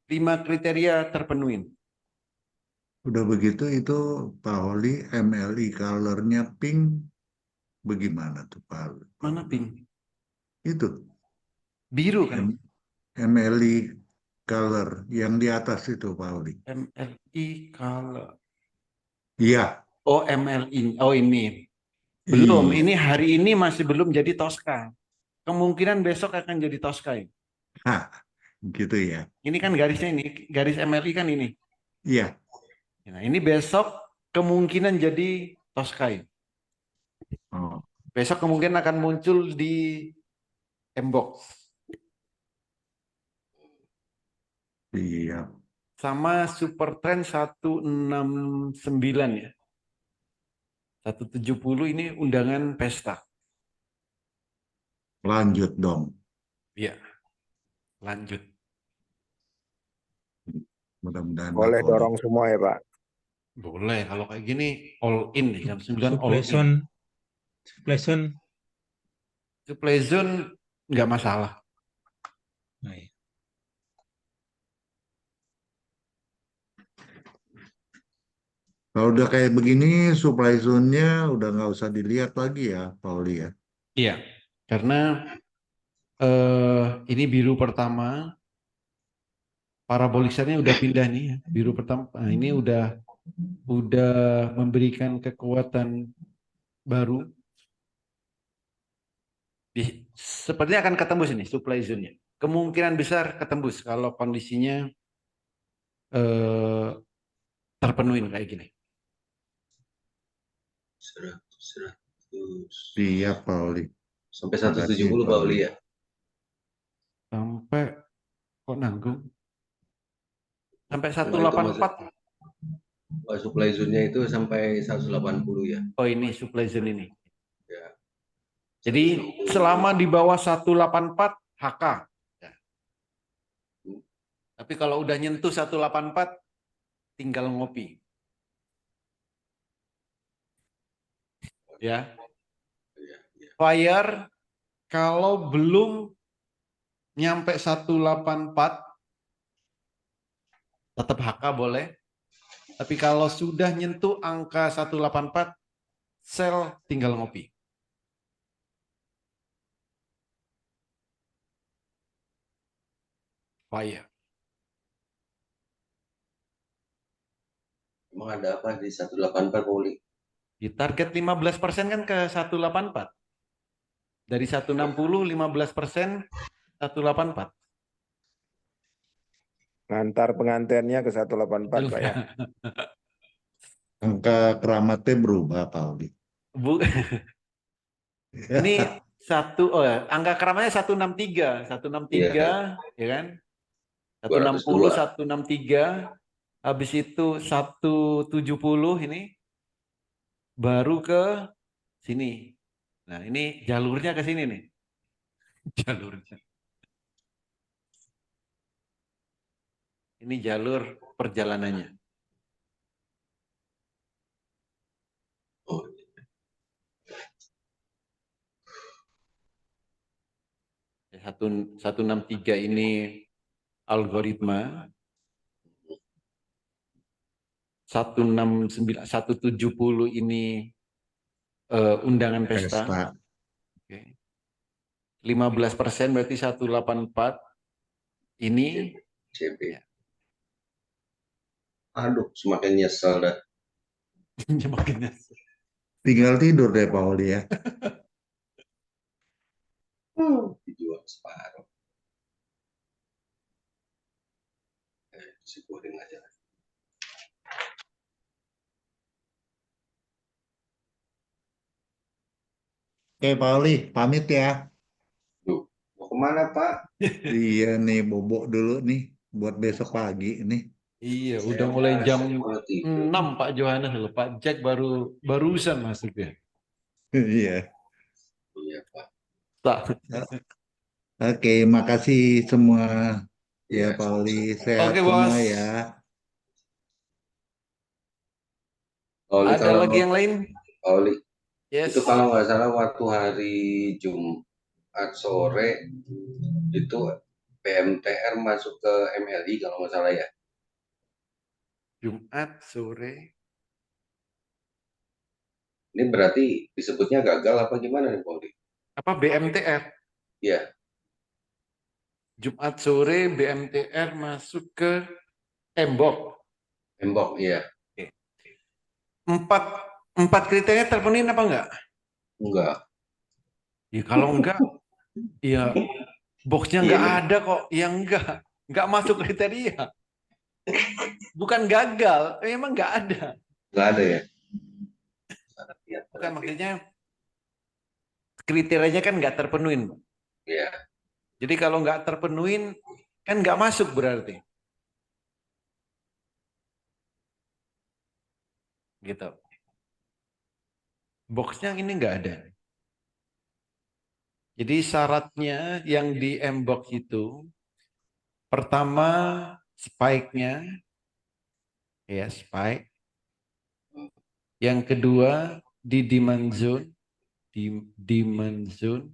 5 kriteria terpenuhi. Udah begitu itu Pak Holi MLI colornya pink bagaimana tuh Pak? Mana pink? Itu Biru kan? MLI color yang di atas itu Pak Holi. MLI color. Iya. Oh MLI. Oh ini. Belum. Iya. Ini hari ini masih belum jadi Tosca. Kemungkinan besok akan jadi Tosca. Hah, gitu ya. Ini kan garisnya ini. Garis MLI kan ini. Iya. Nah ini besok kemungkinan jadi Tosca. Oh. Besok kemungkinan akan muncul di Mbox. Iya. Sama Super Trend 169 ya. 170 ini undangan pesta. Lanjut dong. Iya. Lanjut. Mudah-mudahan Boleh Pak Holi. dorong semua ya Pak. Boleh kalau kayak gini all in nih jam 9 all in. Supply zone. Supply zone nggak masalah. Nah, iya. Kalau udah kayak begini, supply zone-nya udah nggak usah dilihat lagi ya, Pauli ya. Iya, karena ini biru pertama, parabolisanya udah pindah nih, biru pertama. Nah, ini udah memberikan kekuatan baru. Sepertinya akan ketembus ini supply zone-nya. Kemungkinan besar ketembus kalau kondisinya terpenuhi kayak gini. 100. Iya, Pauli. Sampai 170 Pauli ya. Sampai kok nanggung? Sampai 184. Oh, supply zone-nya itu sampai 180 ya. Oh, ini supply zone ini. Ya. Jadi selama di bawah 184 HK. Ya. Tapi kalau udah nyentuh 184 tinggal ngopi. Ya. Fire kalau belum nyampe 184 tetap HK boleh. Tapi kalau sudah nyentuh angka 184 sell tinggal ngopi. Fire. Emang ada apa di 184 Pauli? Di target 15% kan ke 184. Dari 160 15%, 184. Ngantar pengantinnya ke 184 Betul Pak ya. nggak? Angka keramatnya berubah, Pak Aldi. Bu, ini angka keramatnya 163, 163, ya kan? 160, 202. 163, habis itu 170 ini baru ke sini. Nah, ini jalurnya ke sini nih. Jalurnya. Ini jalur perjalanannya. Oh, 163 ini algoritma, 169, 170 ini undangan pesta. Pesta. Oke. 15% berarti 184 ini CB. ya. Aduh, semakin nyesel dah. Makin Tinggal tidur deh, Pak Aldi ya. Dijual separuh. Si goreng aja. Oke, Pak Aldi, pamit ya. Duh, mau kemana Pak? Iya nih, bobok dulu nih buat besok pagi nih. Iya, Saya udah mulai jam mau tidur. 6 Pak Johannes loh. Pak Jack barusan masuk ya. Iya. Iya Pak. Tak. Oke, makasih semua ya, Iya, Pak Aldi. sama-sama. Sehat Oke, semua Bos. ya. Oli Ada kalau lagi yang lain? Oli Yes. itu kalau nggak salah waktu hari Jumat sore itu PMTR masuk ke MLI kalau nggak salah ya. Jumat sore. Ini berarti disebutnya gagal apa gimana nih Pak Oli? Apa BMTR? Iya, Jumat sore BMTR masuk ke Embok. Embok iya. Oke. Empat kriteria terpenuhi apa enggak? Enggak. Ya kalau enggak, ya boxnya Iya, enggak ada kok. Yang enggak masuk kriteria. Bukan gagal, memang enggak ada. enggak ada ya. Bukan maksudnya kriterianya kan enggak terpenuhi. Iya. Jadi kalau enggak terpenuhi kan enggak masuk berarti. Gitu. Boxnya ini enggak ada. Jadi syaratnya yang di M-box itu pertama spike-nya ya spike. Yang kedua di demand zone, di demand zone.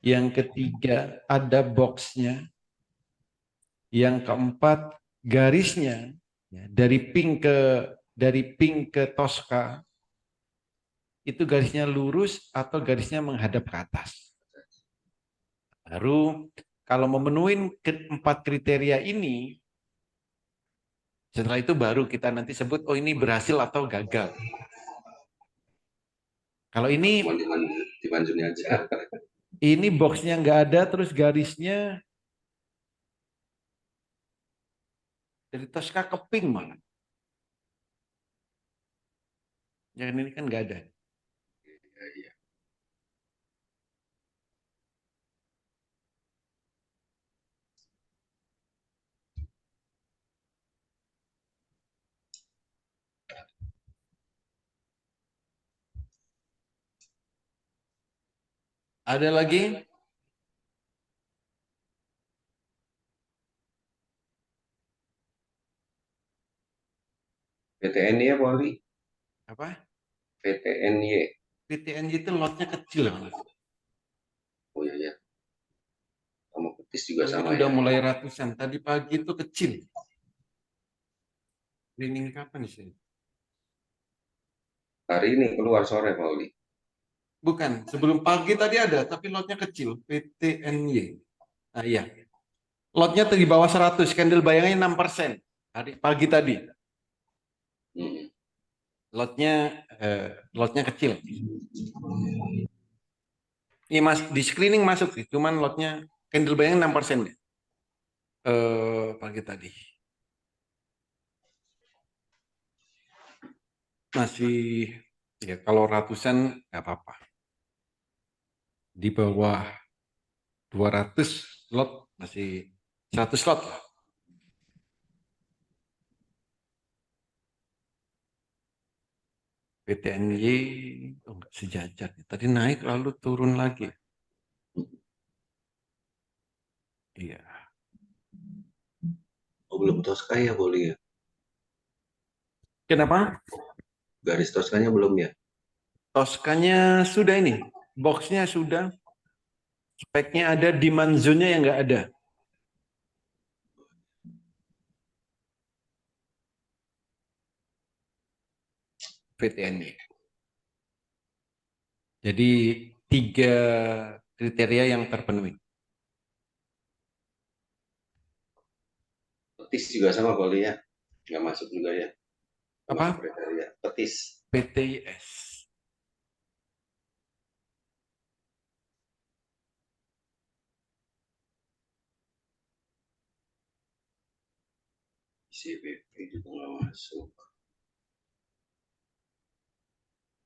Yang ketiga ada boxnya. Yang keempat garisnya ya, dari pink ke Tosca itu garisnya lurus atau garisnya menghadap ke atas. Baru kalau memenuhi keempat kriteria ini, setelah itu baru kita nanti sebut oh ini berhasil atau gagal. Kalau ini Dimanjunya aja. ini boxnya nggak ada terus garisnya dari Tosca ke pink malah. Yang ini kan nggak ada. Iya. Ada lagi? PTNY ya Pak Oli? Apa? PTNY. PTNJ itu lotnya kecil. Oh iya ya. Sama petis juga Kalau ini sama udah ya. mulai ratusan. Tadi pagi itu kecil. Screening kapan sih? Hari ini keluar sore Pak Oli. Bukan, sebelum pagi tadi ada, tapi lotnya kecil. PTNY. Nah iya. Lotnya di bawah 100, candle bayangannya 6%. Hari pagi tadi. Lotnya kecil. Ini mas di screening masuk sih, cuman lotnya Candle buying 6% ya? Pagi tadi. Masih, ya kalau ratusan nggak apa-apa. Di bawah 200 lot masih 100 lot lah. PTNY enggak sejajar. Tadi naik lalu turun lagi. Iya. Oh, belum Tosca ya, boleh ya? Kenapa? Garis Toskanya belum ya? Toskanya sudah ini. Boxnya sudah. Speknya ada, demand zone-nya yang nggak ada. PTNY. Jadi 3 kriteria yang terpenuhi. Petis juga sama bolehnya, nggak masuk juga ya? Apa? Masuk kriteria. Petis. PTIS. CBP juga nggak masuk.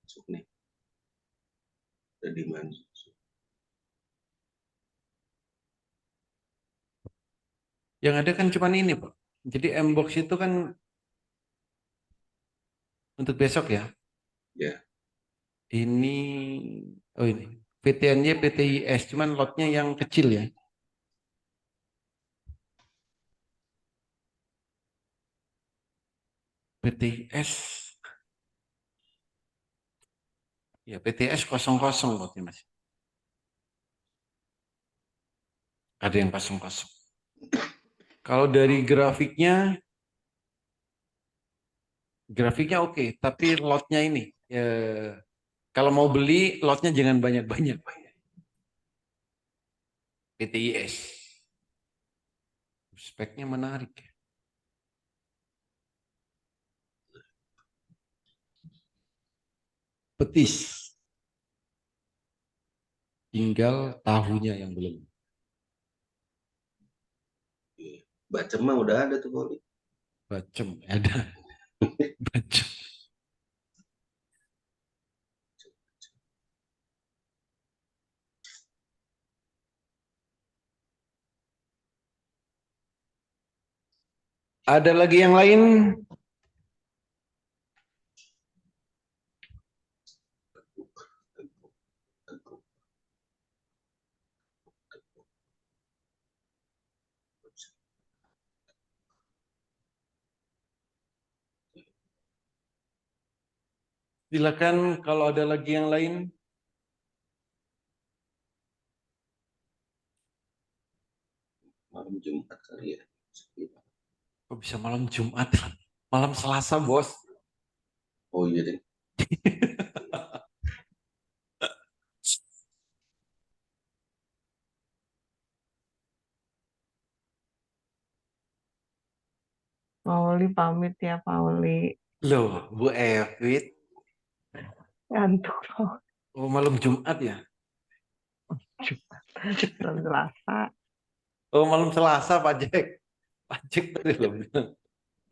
Masuk nih. Ada di mana? Yang ada kan cuma ini, Pak. Jadi M-Box itu kan untuk besok ya. Ya. Ini, oh ini. PTNY, PTIS. Cuman lotnya yang kecil ya. PTIS. Ya, PTS 00 lotnya masih. Ada yang 00. Kalau dari grafiknya oke, tapi lotnya ini, kalau mau beli lotnya jangan banyak-banyak. PTIS, speknya menarik. Petis, tinggal tahunya yang belum. Bacem mah udah ada tuh boleh. Bacem, ada. Bacem. Ada lagi yang lain? Silakan kalau ada lagi yang lain. Malam Jumat kali ya. Kok bisa malam Jumat? Malam Selasa, bos. Oh iya deh. Pauli pamit ya, Pauli. Loh, Bu Evit. Ngantuk loh. Oh, malam Jumat ya? Belum Selasa. Oh, malam Selasa, Pak Jack. Pak Jack tadi loh bilang.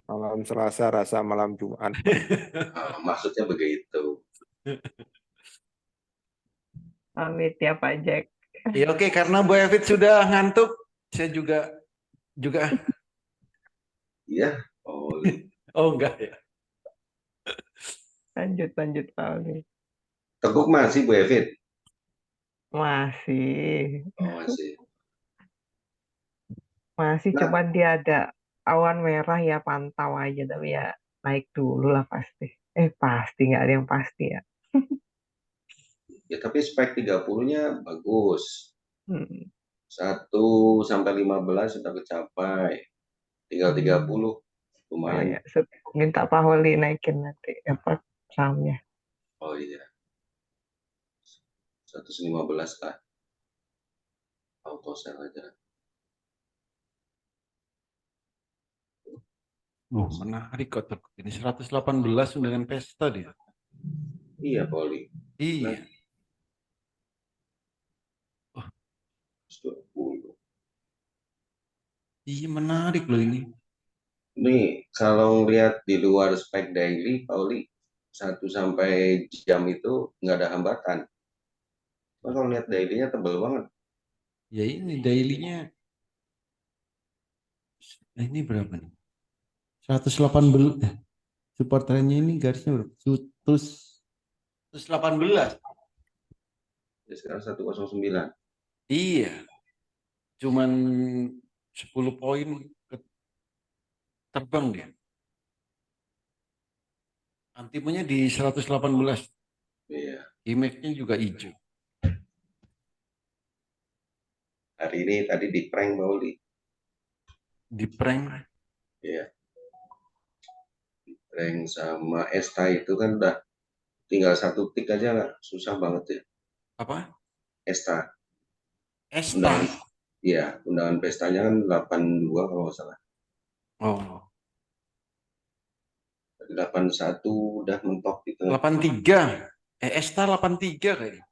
Malam Selasa rasa malam Jumat. Maksudnya begitu. Pamit ya, Pak Jack. Ya oke, karena Bu Evit sudah ngantuk, saya juga. Iya. Oh, Oh enggak ya. Lanjut, Pauli. Teguk masih Bu Evit? Masih. Oh, masih. Masih, Nah. cuman dia ada awan merah ya, pantau aja. Tapi ya naik dulu lah pasti. Pasti, nggak ada yang pasti ya. Ya tapi spek 30-nya bagus. 1 sampai 15 sudah kecapai. Tinggal 30 Oh lumayan. ya, minta Pak Holi naikin nanti apa sahamnya. Oh iya. 115 lah. Auto sell aja. Menarik kok ini 118 undangan pesta dia. Iya, Poli. Iya. Nah. 20. Iya menarik loh ini. Ini kalau lihat di luar spike daily, Pauli 1 sampai jam itu nggak ada hambatan. Cuma kalau lihat daily-nya tebel banget. Ya ini daily-nya. Ini berapa nih? 118. Support trend-nya ini garisnya berapa? 118. Ya, sekarang 109. Iya. Cuman 10 poin terbang dia. Antimanya di 118. Iya. Image-nya juga hijau. Hari ini tadi di prank Pauli. Di prank. Iya. Di prank sama Esta itu kan udah tinggal 1 tik aja nggak susah banget ya. Apa? Esta. Esta. Undangan, iya, undangan pestanya kan 82 kalau nggak salah. Oh. 81 udah mentok gitu. 83. Esta 83 kayaknya.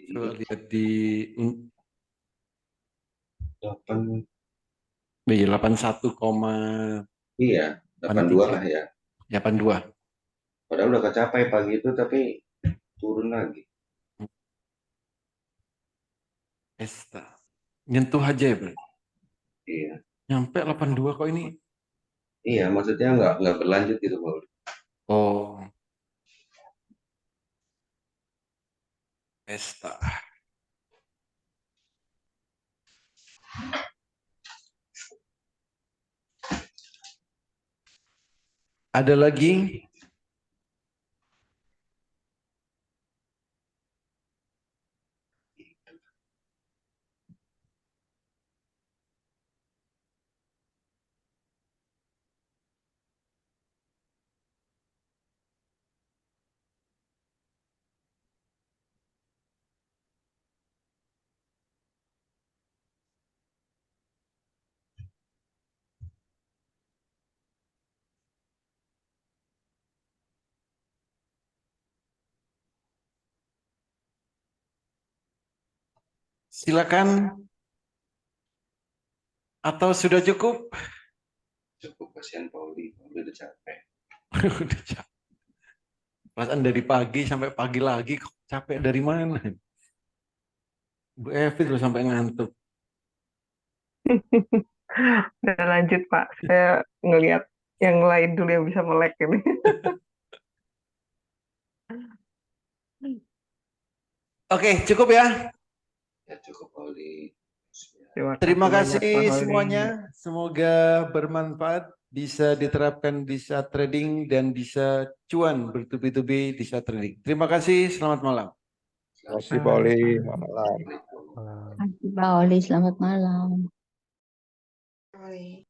Coba lihat di 8, 81, iya, 82 lah ya. 82. Padahal udah kecapai pagi itu tapi turun lagi. Esta. Nyentuh aja ya, Bro. Iya. Nyampe 82 kok ini. Iya, maksudnya nggak berlanjut gitu, Paul. Oh. Esta. Ada lagi? Silakan. Atau sudah cukup? Cukup, kasihan Pauli udah capek. Udah capek. Perasaan dari pagi sampai pagi lagi, kok capek dari mana? Bu Evi terus sampai ngantuk. Udah lanjut Pak, saya ngelihat yang lain dulu yang bisa melek ini. Oke, cukup ya. Ya cukup, Pauli. Terima banyak, kasih Pak Holly. semuanya. Semoga bermanfaat, bisa diterapkan di saat trading dan bisa cuan bertubi-tubi di saat trading. Terima kasih, selamat malam. Terima kasih, Pauli. Malam. Pak Oli, selamat malam. Oi.